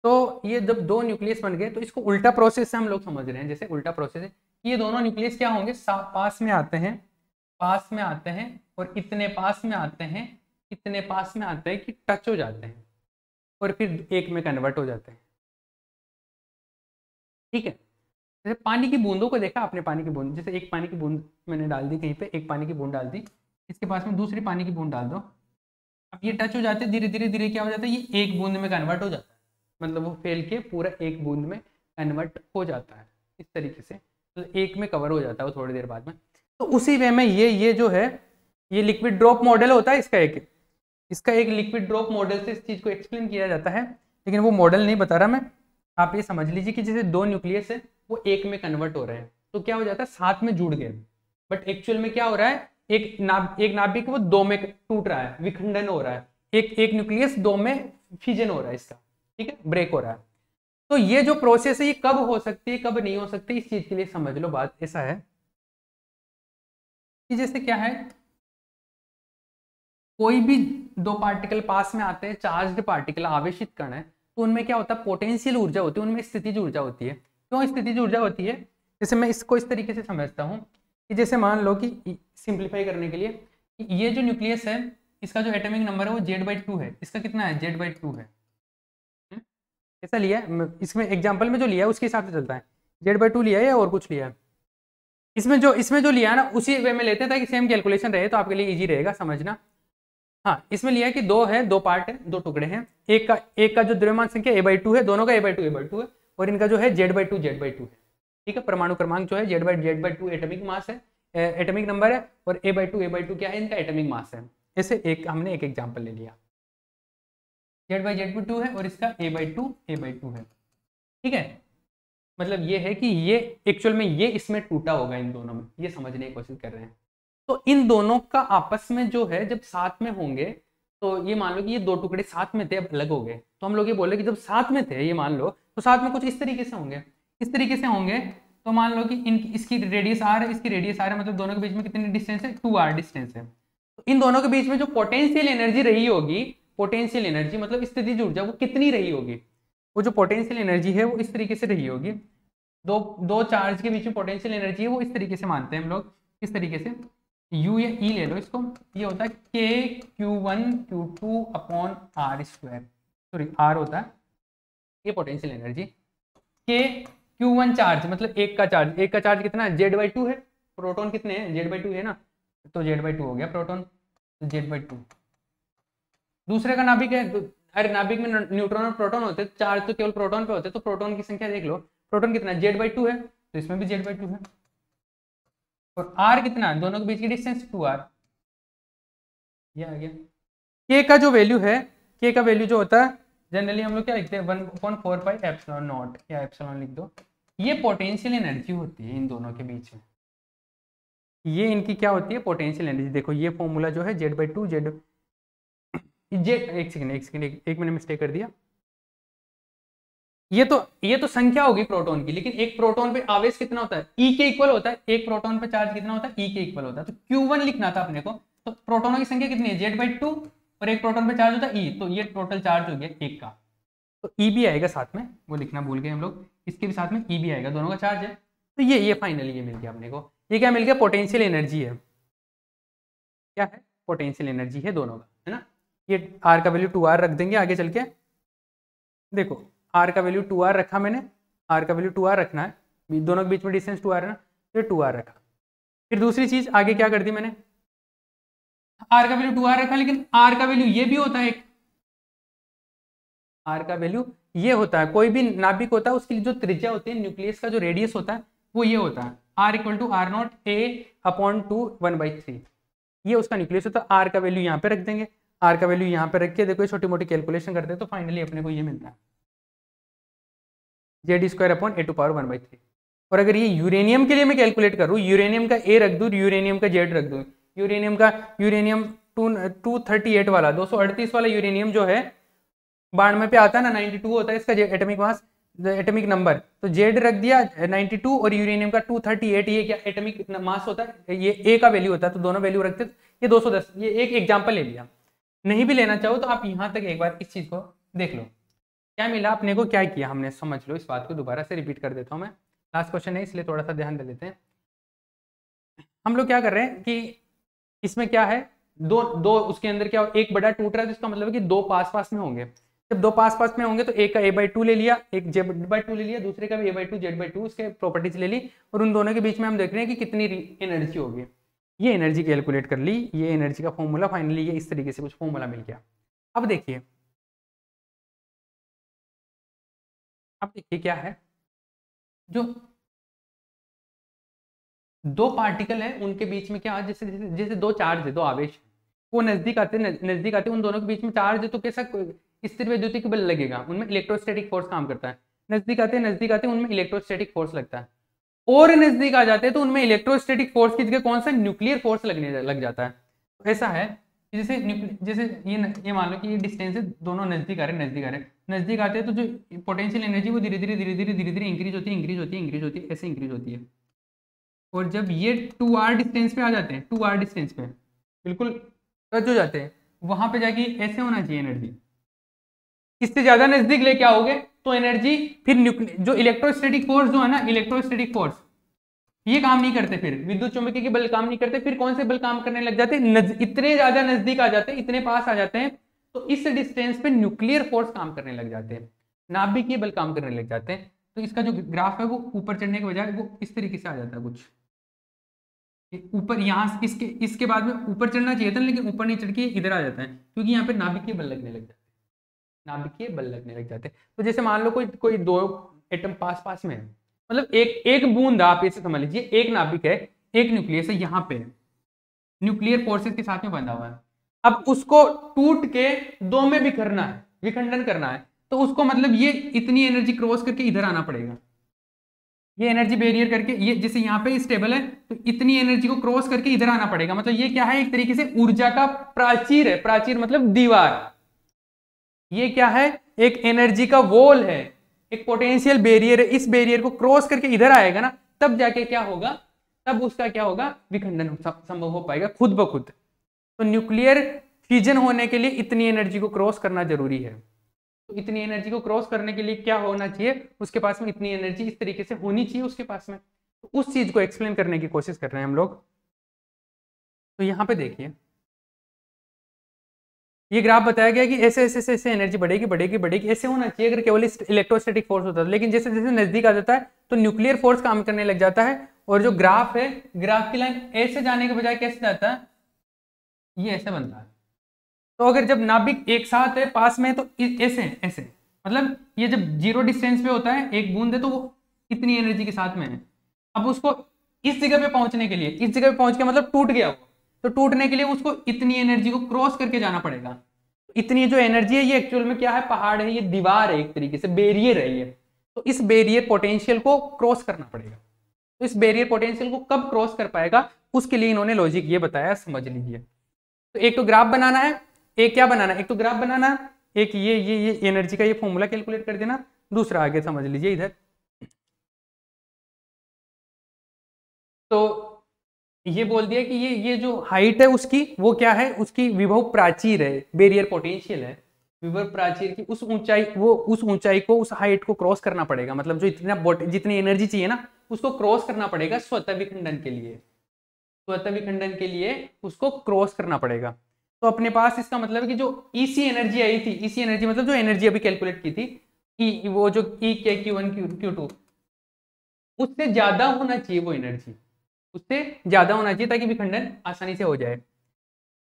तो ये जब 2 न्यूक्लियस बन गए तो इसको उल्टा प्रोसेस से हम लोग समझ रहे हैं, जैसे उल्टा प्रोसेस है, ये दोनों न्यूक्लियस क्या होंगे, पास में आते हैं, पास में आते हैं, और इतने पास में आते हैं, इतने पास में आते हैं कि टच हो जाते हैं, और फिर एक में कन्वर्ट हो जाते हैं, ठीक है। जैसे पानी की बूंदों को देखा आपने, पानी की बूंद, जैसे एक पानी की बूंद मैंने डाल दी कहीं पे, एक पानी की बूंद डाल दी, इसके पास में दूसरी पानी की बूंद डाल दो, अब ये टच हो जाते हैं, धीरे धीरे धीरे क्या हो जाता है, ये एक बूंद में कन्वर्ट हो जाता है, मतलब वो फैल के पूरा एक बूंद में कन्वर्ट हो जाता है, इस तरीके से, तो एक में कवर हो जाता है वो थोड़ी देर बाद में। तो उसी वे में ये जो है, ये लिक्विड ड्रॉप मॉडल होता है इसका एक लिक्विड ड्रॉप मॉडल से इस चीज को एक्सप्लेन किया जाता है, लेकिन वो मॉडल नहीं बता रहा मैं, आप ये समझ लीजिए कि जैसे 2 न्यूक्लियस है वो एक में कन्वर्ट हो रहे हैं, तो क्या हो जाता है, साथ में जुड़ गए, बट एक्चुअल में क्या हो रहा है, एक नाभिक वो 2 में टूट रहा है, विखंडन हो रहा है, एक न्यूक्लियस 2 में फिजन हो रहा है इसका, ठीक है, ब्रेक हो रहा है। तो ये जो प्रोसेस है ये कब हो सकती है कब नहीं हो सकती, इस चीज के लिए समझ लो बात ऐसा है कि जैसे क्या है, कोई भी 2 पार्टिकल पास में आते हैं, चार्ज्ड पार्टिकल आवेशित कण है, तो उनमें क्या होता है, पोटेंशियल ऊर्जा होती है, उनमें स्थितिज ऊर्जा होती है। क्यों स्थितिज ऊर्जा होती है, जैसे मैं इसको इस तरीके से समझता हूँ कि जैसे मान लो कि सिंप्लीफाई करने के लिए, ये जो न्यूक्लियस है इसका जो एटॉमिक नंबर है वो Z/2 है, इसका कितना है, Z/2 है, ऐसा लिया है इसमें एग्जाम्पल में जो लिया है उसके हिसाब से चलता है, Z/2 लिया है या और कुछ लिया है, इसमें जो लिया है ना उसी वे में लेते हैं ताकि सेम कैलकुलेशन रहे, तो आपके लिए इजी रहेगा समझना। हाँ इसमें लिया है कि 2 है, 2 पार्ट है, 2 टुकड़े हैं, एक का जो द्रव्यमान संख्या A/2 है, दोनों का A/2 है, और इनका जो है Z/2 है, ठीक है। परमाणु क्रमांक जो है Z/2 एटॉमिक मास है, एटॉमिक नंबर है, और A/2 क्या है, इनका एटॉमिक मास है। ऐसे हमने एक एग्जाम्पल ले लिया, Z/2 है और इसका A/2 है, ठीक है। मतलब ये है कि ये एक्चुअल में ये इसमें टूटा होगा इन दोनों में, ये समझने की कोशिश कर रहे हैं। तो इन दोनों का आपस में जो है जब साथ में होंगे, तो ये मान लो कि ये 2 टुकड़े साथ में थे अब अलग हो गए, तो हम लोग ये बोले कि जब साथ में थे ये मान लो तो साथ में कुछ इस तरीके से होंगे, इस तरीके से होंगे, तो मान लो कि इसकी रेडियस r है, इसकी रेडियस r है, मतलब दोनों के बीच में कितनी डिस्टेंस है, 2r डिस्टेंस है। तो इन दोनों के बीच में जो पोटेंशियल एनर्जी रही होगी, पोटेंशियल एनर्जी मतलब स्थितिज ऊर्जा, वो कितनी रही होगी, वो जो पोटेंशियल एनर्जी है वो इस तरीके से रही होगी, दो चार्ज के बीच में पोटेंशियल एनर्जी है वो इस तरीके से मानते हैं हम लोग, इस तरीके से यू या ई ले लो इसको, ये होता है के Q1 Q2 upon r square, sorry r होता है ये पोटेंशियल एनर्जी। के Q1 चार्ज मतलब एक का चार्ज कितना है, Z/2 है। प्रोटॉन कितने हैं, Z/2 है ना, तो Z/2 हो गया प्रोटॉन, Z/2। दूसरे का नाभिक है, अरे नाभिक में न्यूट्रॉन और प्रोटॉन होते हैं, चार्ज तो केवल प्रोटॉन पे होते हैं, तो प्रोटॉन की संख्या देख लो, प्रोटॉन कितना है, Z/2 है, तो इसमें भी Z/2 है। और R कितना है, दोनों के बीच की डिस्टेंस 2R, ये आ गया। K का जो वैल्यू है, K का वैल्यू जो होता है जनरली हम लोग क्या लिखते हैं, 1/4 पाई एप्सिलॉन नॉट या एप्सिलॉन लिख दो। ये पोटेंशियल एनर्जी होती है इन दोनों के बीच में, ये इनकी क्या होती है, पोटेंशियल एनर्जी। देखो ये फॉर्मूला जो है Z/2 एक सेकंड एक मैंने मिस्टेक कर दिया। ये तो संख्या होगी प्रोटॉन की, लेकिन एक प्रोटॉन पे आवेश कितना होता है, E के इक्वल होता है, एक प्रोटॉन पे चार्ज कितना होता है, E के इक्वल होता है। तो Q1 लिखना था अपने को, तो प्रोटोनों की संख्या कितनी है, Z/2, और एक प्रोटॉन पे चार्ज होता है E, तो ये टोटल चार्ज हो गया एक का, तो E भी आएगा साथ में, वो लिखना भूल गए हम लोग, इसके भी साथ में E भी आएगा, दोनों का चार्ज है। तो ये फाइनली ये मिल गया अपने को, ये क्या मिल गया, पोटेंशियल एनर्जी है। क्या है, पोटेंशियल एनर्जी है दोनों का, है ना। ये R का वैल्यू 2R रख देंगे आगे चल के, देखो R का वैल्यू 2R रखा मैंने, R का वैल्यू 2R रखना है, दोनों के बीच में डिस्टेंस 2R है ना, तो 2R रखा। फिर दूसरी चीज आगे क्या कर दी मैंने, R का वैल्यू 2R रखा, लेकिन R का वैल्यू ये भी होता है, R का वैल्यू ये होता है, कोई भी नाभिक होता है उसकी जो त्रिज्या होती है, न्यूक्लियस का जो रेडियस होता है वो ये होता है, R=R0a/2 1/3, ये उसका न्यूक्लियस होता है। R का वैल्यू यहाँ पे रख देंगे, R का वैल्यू यहाँ पे रख के देखो छोटी मोटी कैलकुलेशन करते हैं, तो फाइनली अपने को ये मिलता है Z²/A⁴ 1/3। और अगर ये यूरेनियम के लिए मैं कैलकुलेट करूँ, यूरेनियम का A रख दूँ, यूरेनियम का Z रख दूँ, यूरेनियम 238 वाला 238 वाला यूरेनियम जो है 92 पे आता है ना, 92 होता है इसका एटॉमिक मास, एटॉमिक नंबर, तो Z रख दिया 92 और यूरेनियम का 238, ये क्या एटॉमिक मास होता है, ये A का वैल्यू होता है, तो दोनों वैल्यू रखते, ये 210, ये एक एग्जांपल ले लिया। नहीं भी लेना चाहो तो आप यहाँ तक एक बार इस चीज को देख लो, क्या मिला अपने को, क्या किया हमने, समझ लो। इस बात को दोबारा से रिपीट कर देता हूँ मैं, लास्ट क्वेश्चन है इसलिए थोड़ा सा ध्यान दे लेते हैं। हम लोग क्या कर रहे हैं कि इसमें क्या है, दो दो उसके अंदर क्या, एक बड़ा टूट रहा है, तो इसका मतलब है कि दो पास पास में होंगे। जब दो पास पास में होंगे तो एक का A/2 ले लिया, एक Z/2 ले लिया, दूसरे का भी A/2 Z/2 उसके प्रॉपर्टीज ले ली, और उन दोनों के बीच में हम देख रहे हैं कि कितनी एनर्जी होगी। ये एनर्जी कैलकुलेट कर ली, ये एनर्जी का फॉर्मूला, फाइनली ये इस तरीके से कुछ फॉर्मूला मिल गया। अब देखिए क्या है, जो दो पार्टिकल है उनके बीच में क्या, जैसे जैसे जैसे दो चार्ज है, दो आवेश, वो नजदीक आते उन दोनों के बीच में चार्ज है, तो कैसा स्थिर वैद्युतिक बल लगेगा, उनमें इलेक्ट्रोस्टैटिक फोर्स काम करता है। नजदीक आते उनमें इलेक्ट्रोस्टैटिक फोर्स लगता है, और नजदीक आ जाते हैं तो उनमें इलेक्ट्रोस्टैटिक फोर्स की जगह कौन सा, न्यूक्लियर फोर्स लगने लग जाता है। तो ऐसा है जैसे जैसे ये मान लो कि ये डिस्टेंस है, दोनों नजदीक आ रहे नजदीक आते हैं, तो जो पोटेंशियल एनर्जी वो धीरे धीरे इंक्रीज होती है, ऐसे इंक्रीज होती है। और जब ये 2R डिस्टेंस पे आ जाते हैं, 2R डिस्टेंस पे बिल्कुल टच हो जाते हैं, वहां पे जाके ऐसे होना चाहिए एनर्जी, इससे ज्यादा नजदीक लेके आओगे तो एनर्जी फिर जो इलेक्ट्रोस्टैटिक फोर्स जो है ना, इलेक्ट्रोस्टैटिक फोर्स ये काम नहीं करते, फिर विद्युत चुंबकीय के बल काम नहीं करते, फिर कौन से बल काम करने लग जाते हैं, इतने ज्यादा नजदीक आ जाते हैं, इतने पास आ जाते हैं, तो इस डिस्टेंस पे न्यूक्लियर फोर्स काम करने लग जाते हैं, नाभिकीय बल काम करने लग जाते हैं। तो इसका जो ग्राफ है वो ऊपर चढ़ने के बजाय वो इस तरीके से आ जाता है कुछ, ऊपर यहाँ इसके बाद में ऊपर चढ़ना चाहिए था, लेकिन ऊपर नहीं चढ़ के इधर आ जाता है, क्योंकि यहाँ पे नाभिकीय बल लगने लग जाते हैं, तो जैसे मान लो कोई कोई दो एटम पास पास में है, मतलब एक बूंद, आप इसे समझ लीजिए, एक नाभिक है, एक न्यूक्लियस है, यहाँ पे न्यूक्लियर फोर्सेस के साथ में बंधा हुआ है, अब उसको टूट के दो में बिखरना है, विखंडन करना है, तो उसको मतलब ये इतनी एनर्जी क्रॉस करके इधर आना पड़ेगा, ये एनर्जी बैरियर करके, ये जैसे यहाँ पे स्टेबल है तो इतनी एनर्जी को क्रॉस करके इधर आना पड़ेगा, मतलब ये क्या है, एक तरीके से ऊर्जा का प्राचीर है, प्राचीर मतलब दीवार, ये क्या है, एक एनर्जी का वॉल है, एक पोटेंशियल बैरियर है, इस बैरियर को क्रॉस करके इधर आएगा ना, तब जाके क्या होगा, तब उसका क्या होगा, विखंडन संभव हो पाएगा खुद ब खुद। तो न्यूक्लियर फ्यूजन होने के लिए इतनी एनर्जी को क्रॉस करना जरूरी है, तो इतनी एनर्जी को क्रॉस करने के लिए क्या होना चाहिए, उसके पास में इतनी एनर्जी इस तरीके से होनी चाहिए उसके पास में, तो उस चीज को एक्सप्लेन करने की कोशिश कर रहे हैं हम लोग। तो यहाँ पे देखिए ये ग्राफ बताया गया कि ऐसे ऐसे ऐसे ऐसे एनर्जी बढ़ेगी बढ़ेगी बढ़ेगी, ऐसे होना चाहिए अगर केवल इलेक्ट्रोस्टैटिक फोर्स होता है। लेकिन जैसे जैसे नजदीक आ जाता है तो न्यूक्लियर फोर्स काम करने लग जाता है, और जो ग्राफ है, ग्राफ की लाइन ऐसे जाने के बजाय कैसे जाता है, ये ऐसे बनता है। तो अगर जब नाभिक एक साथ है पास में तो ऐसे ऐसे, मतलब ये जब जीरो डिस्टेंस पे होता है एक बूंद है तो वो इतनी एनर्जी के साथ में है। अब उसको इस जगह पे पहुंचने के लिए, इस जगह पे पहुंच के मतलब टूट गया वो, तो टूटने के लिए उसको इतनी एनर्जी को क्रॉस करके जाना पड़ेगा। इतनी जो एनर्जी है ये एक्चुअल में क्या है, पहाड़ है, ये दीवार है, एक तरीके से बैरियर है ये। तो इस बैरियर पोटेंशियल को क्रॉस करना पड़ेगा। तो इस बैरियर पोटेंशियल को कब क्रॉस कर पाएगा, उसके लिए इन्होंने लॉजिक ये बताया, समझ लीजिए। तो एक तो ग्राफ बनाना है, एक क्या बनाना है, एक तो ग्राफ बनाना है, एक ये एनर्जी का ये फॉर्मूला कैलकुलेट कर देना, दूसरा आगे समझ लीजिए इधर। तो ये बोल दिया कि ये जो हाइट है उसकी वो क्या है, उसकी विभव प्राचीर है, बैरियर पोटेंशियल है। विभव प्राचीर की उस ऊंचाई, वो उस ऊंचाई को, उस हाइट को क्रॉस करना पड़ेगा, मतलब जो इतना जितनी एनर्जी चाहिए ना उसको क्रॉस करना पड़ेगा स्वतः विखंडन के लिए। स्वतः विखंडन के लिए उसको क्रॉस करना पड़ेगा। तो अपने पास इसका मतलब है कि जो ईसी एनर्जी आई थी, ईसी एनर्जी मतलब जो एनर्जी अभी कैलकुलेट की थी, वो जो ई के Q1 Q2 उससे ज्यादा होना चाहिए, वो एनर्जी उससे ज्यादा होना चाहिए ताकि विखंडन आसानी से हो जाए।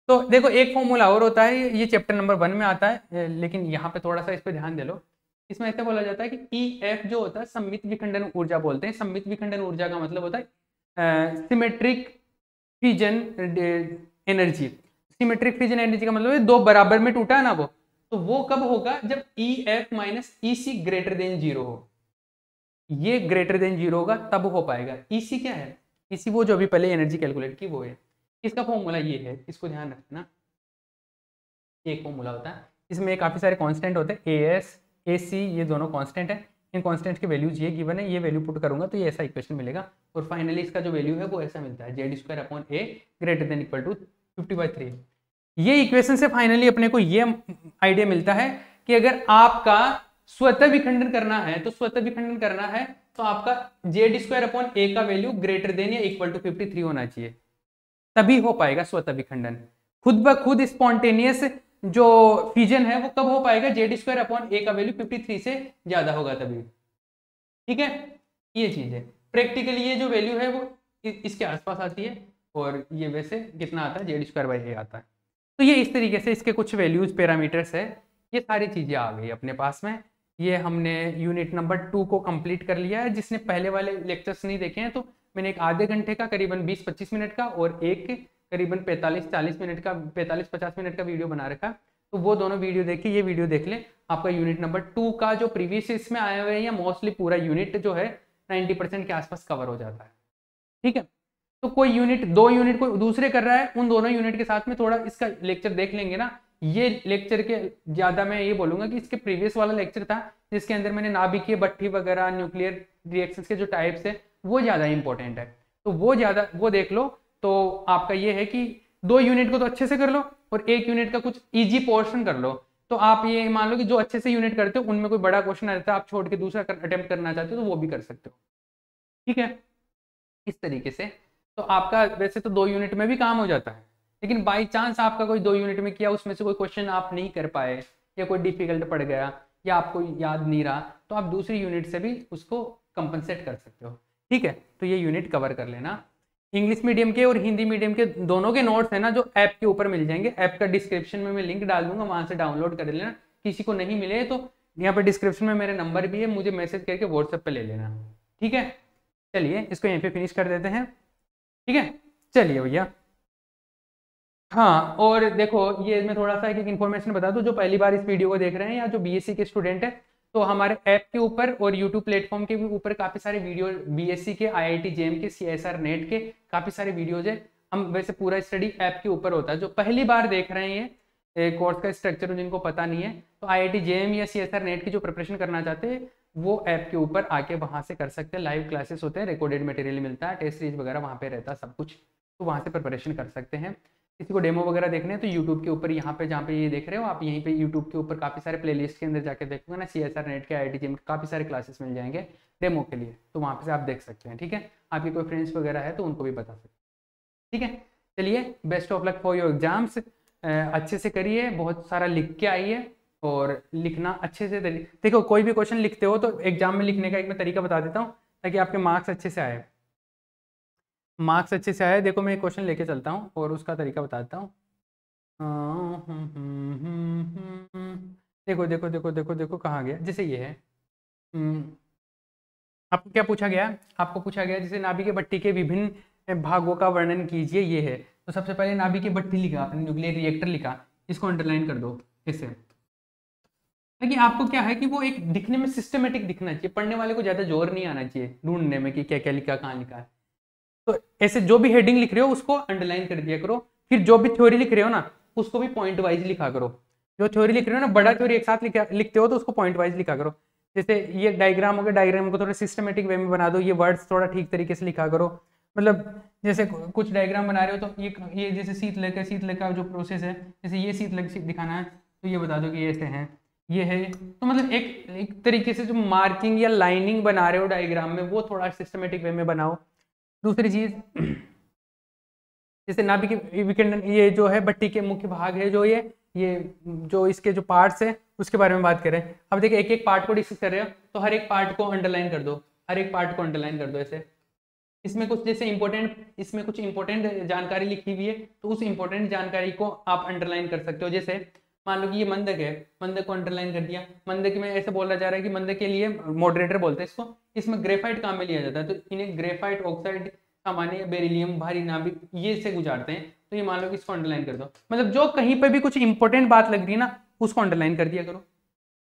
तो देखो एक फॉर्मूला और होता है, ये चैप्टर नंबर 1 में आता है, लेकिन यहाँ पे थोड़ा सा इस पे ध्यान दे लो। इसमें ऐसे बोला जाता है कि EF जो होता है सममित विखंडन ऊर्जा बोलते हैं। सममित विखंडन ऊर्जा का मतलब होता है symmetric fusion energy. Symmetric fusion energy का मतलब है दो बराबर में टूटा है ना वो, तो वो कब होगा, जब EF minus EC greater than 0 हो। ये ग्रेटर देन 0 होगा तब हो पाएगा। EC क्या है, EC वो जो अभी पहले एनर्जी कैलकुलेट की वो है। इसका फॉर्मूला ये है, इसको ध्यान रखना। एक फॉर्मूला होता है, इसमें काफ़ी सारे कांस्टेंट होते हैं, AS AC ये दोनों कांस्टेंट है। इन कांस्टेंट के वैल्यूज ये गिवन है, ये वैल्यू पुट करूंगा तो ये ऐसा इक्वेशन मिलेगा, और फाइनली इसका जो वैल्यू है वो ऐसा मिलता है, Z² greater than equal to 50/3। ये इक्वेशन से फाइनली अपने को ये आइडिया मिलता है कि अगर आपका स्वतः विखंडन करना है, तो स्वतः विखंडन करना है तो आपका Z² का वैल्यू ग्रेटर देन या इक्वल टू 53 होना चाहिए, तभी हो पाएगा स्वतः विखंडन। खुद ब खुद स्पॉन्टेनियस जो फ्यूजन है वो कब हो पाएगा, Z² का वैल्यू 53 से ज्यादा होगा तभी। ठीक है, ये चीज है। प्रैक्टिकली ये जो वैल्यू है वो इसके आसपास आती है, और ये वैसे कितना आता है, Z²A आता है। तो ये इस तरीके से इसके कुछ वैल्यूज पैरामीटर्स है, ये सारी चीजें आ गई अपने पास में। ये हमने यूनिट नंबर 2 को कंप्लीट कर लिया है। जिसने पहले वाले लेक्चर्स नहीं देखे हैं तो मैंने एक आधे घंटे का करीबन 20-25 मिनट का और एक करीबन 45-40 मिनट का, 45-50 मिनट का वीडियो बना रखा, तो वो दोनों वीडियो देखिए, ये वीडियो देख लें। आपका यूनिट नंबर 2 का जो प्रीवियस इसमें आए हुए हैं या मोस्टली पूरा यूनिट जो है 90% के आसपास कवर हो जाता है। ठीक है, तो कोई यूनिट, 2 यूनिट कोई दूसरे कर रहा है, उन दोनों यूनिट के साथ में थोड़ा इसका लेक्चर देख लेंगे ना। ये लेक्चर के ज्यादा मैं ये बोलूंगा कि इसके प्रीवियस वाला लेक्चर था जिसके अंदर मैंने नाभिकीय भट्ठी वगैरह न्यूक्लियर रिएक्शंस के जो टाइप्स है वो ज्यादा इंपॉर्टेंट है, तो वो देख लो। तो आपका ये है कि 2 यूनिट को तो अच्छे से कर लो और 1 यूनिट का कुछ इजी पोर्शन कर लो। तो आप ये मान लो कि जो अच्छे से यूनिट करते हो उनमें कोई बड़ा क्वेश्चन आ जाता है, आप छोड़ के दूसरा अटेम्प्ट करना चाहते हो तो वो भी कर सकते हो। ठीक है, इस तरीके से तो आपका वैसे तो 2 यूनिट में भी काम हो जाता है, लेकिन बाई चांस आपका कोई 2 यूनिट में किया उसमें से कोई क्वेश्चन आप नहीं कर पाए या कोई डिफिकल्ट पड़ गया या आपको याद नहीं रहा, तो आप दूसरी यूनिट से भी उसको कंपनसेट कर सकते हो। ठीक है, तो ये यूनिट कवर कर लेना। इंग्लिश मीडियम के और हिंदी मीडियम के दोनों के नोट्स है ना जो ऐप के ऊपर मिल जाएंगे। ऐप का डिस्क्रिप्शन में मैं लिंक डाल दूंगा, वहां से डाउनलोड कर लेना। किसी को नहीं मिले तो यहाँ पे डिस्क्रिप्शन में मेरे नंबर भी है, मुझे मैसेज करके व्हाट्सएप पे ले लेना। ठीक है, चलिए इसको यहीं पे फिनिश कर देते हैं। ठीक है, चलिए भैया। हाँ, और देखो ये मैं थोड़ा सा एक इन्फॉर्मेशन बता दूं, जो पहली बार इस वीडियो को देख रहे हैं या जो बीएससी के स्टूडेंट है, तो हमारे ऐप के ऊपर और यूट्यूब प्लेटफॉर्म के भी ऊपर काफी सारे वीडियो बीएससी के, आईआईटी जेएम के, सीएसआर नेट के काफी सारे वीडियोज है। हम वैसे पूरा स्टडी ऐप के ऊपर होता है। जो पहली बार देख रहे हैं ये कोर्स का स्ट्रक्चर जिनको पता नहीं है, तो आईआईटी जेएम या सीएसआर नेट की जो प्रिपरेशन करना चाहते हैं वो ऐप के ऊपर आके वहां से कर सकते हैं। लाइव क्लासेस होते हैं, रिकॉर्डेड मटेरियल मिलता है, टेस्ट सीरीज वगैरह वहाँ पे रहता है सब कुछ, तो वहाँ से प्रिपरेशन कर सकते हैं। किसी को डेमो वगैरह देखने हैं तो यूट्यूब के ऊपर यहाँ पे, जहाँ पे ये देख रहे हो आप, यहीं पे यूट्यूब के ऊपर काफ़ी सारे प्लेलिस्ट के अंदर जाके देखोगे ना, सीएसआर नेट के, आईआईटी जेएम के काफ़ी सारे क्लासेस मिल जाएंगे डेमो के लिए, तो वहाँ पे से आप देख सकते हैं। ठीक है, आपके कोई फ्रेंड्स वगैरह है तो उनको भी बता सकते हैं। ठीक है, चलिए, best of luck for your exams. अच्छे से करिए, बहुत सारा लिख के आइए और लिखना अच्छे से। देखो, कोई भी क्वेश्चन लिखते हो तो एग्जाम में लिखने का एक मैं तरीका बता देता हूँ ताकि आपके मार्क्स अच्छे से आए। देखो, मैं एक क्वेश्चन लेके चलता हूँ और उसका तरीका बताता हूँ। देखो देखो देखो देखो देखो, कहाँ गया? जैसे ये है, आपको क्या पूछा गया? आपको पूछा गया जैसे नाभिक भट्टी के विभिन्न भागों का वर्णन कीजिए, ये है। तो सबसे पहले नाभिक भट्टी लिखा आपने, न्यूक्लियर रिएक्टर लिखा, इसको अंडरलाइन कर दो इससे। देखिए, आपको क्या है कि वो एक दिखने में सिस्टमेटिक दिखना चाहिए, पढ़ने वाले को ज्यादा जोर नहीं आना चाहिए ढूंढने में कि क्या क्या लिखा, कहाँ लिखा है। तो ऐसे जो भी हेडिंग लिख रहे हो उसको अंडरलाइन कर दिया करो। फिर जो भी थ्योरी लिख रहे हो ना, उसको भी पॉइंट वाइज लिखा करो। जो थ्योरी लिख रहे हो ना, बड़ा थ्योरी एक साथ लिखते हो तो उसको पॉइंट वाइज लिखा करो। जैसे ये डायग्राम हो गया, डायग्राम को थोड़ा सिस्टमेटिक वे में बना दो, ये वर्ड्स थोड़ा ठीक तरीके से लिखा करो। मतलब जैसे कुछ डायग्राम बना रहे हो तो ये जैसे शीतलक का जो प्रोसेस है, जैसे ये शीतलक दिखाना है तो ये बता दो कि ऐसे है, ये है। तो मतलब एक तरीके से जो मार्किंग या लाइनिंग बना रहे हो डायग्राम में, वो थोड़ा सिस्टमेटिक वे में बनाओ। दूसरी चीज, जैसे नाभिक विखंडन, ये जो है भट्टी के मुख्य भाग है, जो ये जो इसके जो पार्ट्स है उसके बारे में बात करें। अब देखिए, एक एक पार्ट को डिस्कस कर रहे हो तो हर एक पार्ट को अंडरलाइन कर दो, हर एक पार्ट को अंडरलाइन कर दो ऐसे। इसमें कुछ जैसे इसमें कुछ इंपॉर्टेंट जानकारी लिखी हुई है तो उस इंपॉर्टेंट जानकारी को आप अंडरलाइन कर सकते हो। जैसे मान लो कि ये मंदक है, मंदक को अंडरलाइन कर दिया। मंदक में ऐसे बोला जा रहा है कि मंदक के लिए मॉडरेटर बोलते हैं इसको, इसमें ग्रेफाइट काम में लिया जाता है, तो इन्हें ग्रेफाइट ऑक्साइड, सामान्य बेरिलियम, भारी नाभिक, ये से गुजारते हैं। तो ये मान लो कि इसको अंडरलाइन कर दो। मतलब जो कहीं पर भी कुछ इंपॉर्टेंट बात लग रही है ना, उसको अंडरलाइन कर दिया करो,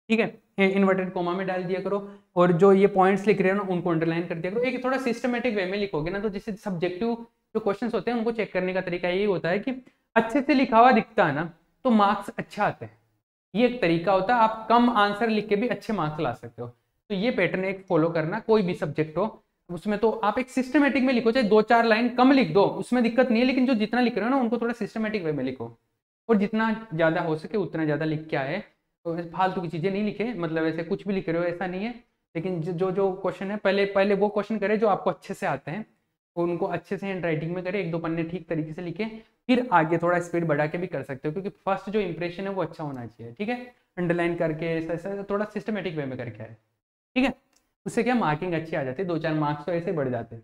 ठीक है, इन्वर्टेड कोमा में डाल दिया करो। और जो ये पॉइंट्स लिख रहे हो ना, उनको अंडरलाइन कर दिया करो। एक थोड़ा सिस्टमेटिक वे में लिखोगे ना, तो जैसे सब्जेक्टिव जो क्वेश्चंस होते हैं उनको चेक करने का तरीका यही होता है कि अच्छे से लिखा हुआ दिखता है ना, तो मार्क्स अच्छे आते हैं। ये एक तरीका होता है, आप कम आंसर लिख के भी अच्छे मार्क्स ला सकते हो। तो ये पैटर्न एक फॉलो करना, कोई भी सब्जेक्ट हो उसमें तो आप एक सिस्टमेटिक में लिखो, चाहे 2-4 लाइन कम लिख दो, उसमें दिक्कत नहीं है, लेकिन जो जितना लिख रहे हो ना उनको थोड़ा सिस्टमेटिक वे में लिखो, और जितना ज्यादा हो सके उतना ज्यादा लिख के आए। तो फालतू की चीजें नहीं लिखे, मतलब ऐसे कुछ भी लिख रहे हो ऐसा नहीं है। लेकिन जो जो क्वेश्चन है, पहले वो क्वेश्चन करे जो आपको अच्छे से आते हैं, उनको अच्छे से हैंड राइटिंग में करे, 1-2 पन्ने ठीक तरीके से लिखे, फिर आगे थोड़ा स्पीड बढ़ा के भी कर सकते हो, क्योंकि फर्स्ट जो इंप्रेशन है वो अच्छा होना चाहिए, ठीक है। अंडरलाइन करके ऐसा थोड़ा सिस्टमेटिक वे में करके आए, ठीक है। उससे क्या मार्किंग अच्छी आ जाती है, 2-4 मार्क्स तो ऐसे बढ़ जाते हैं।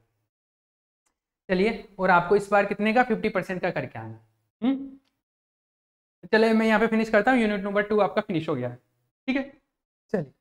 चलिए, और आपको इस बार कितने का 50% का करके आना। चलिए, मैं यहाँ पे फिनिश करता हूँ, यूनिट नंबर 2 आपका फिनिश हो गया, ठीक है। चलिए।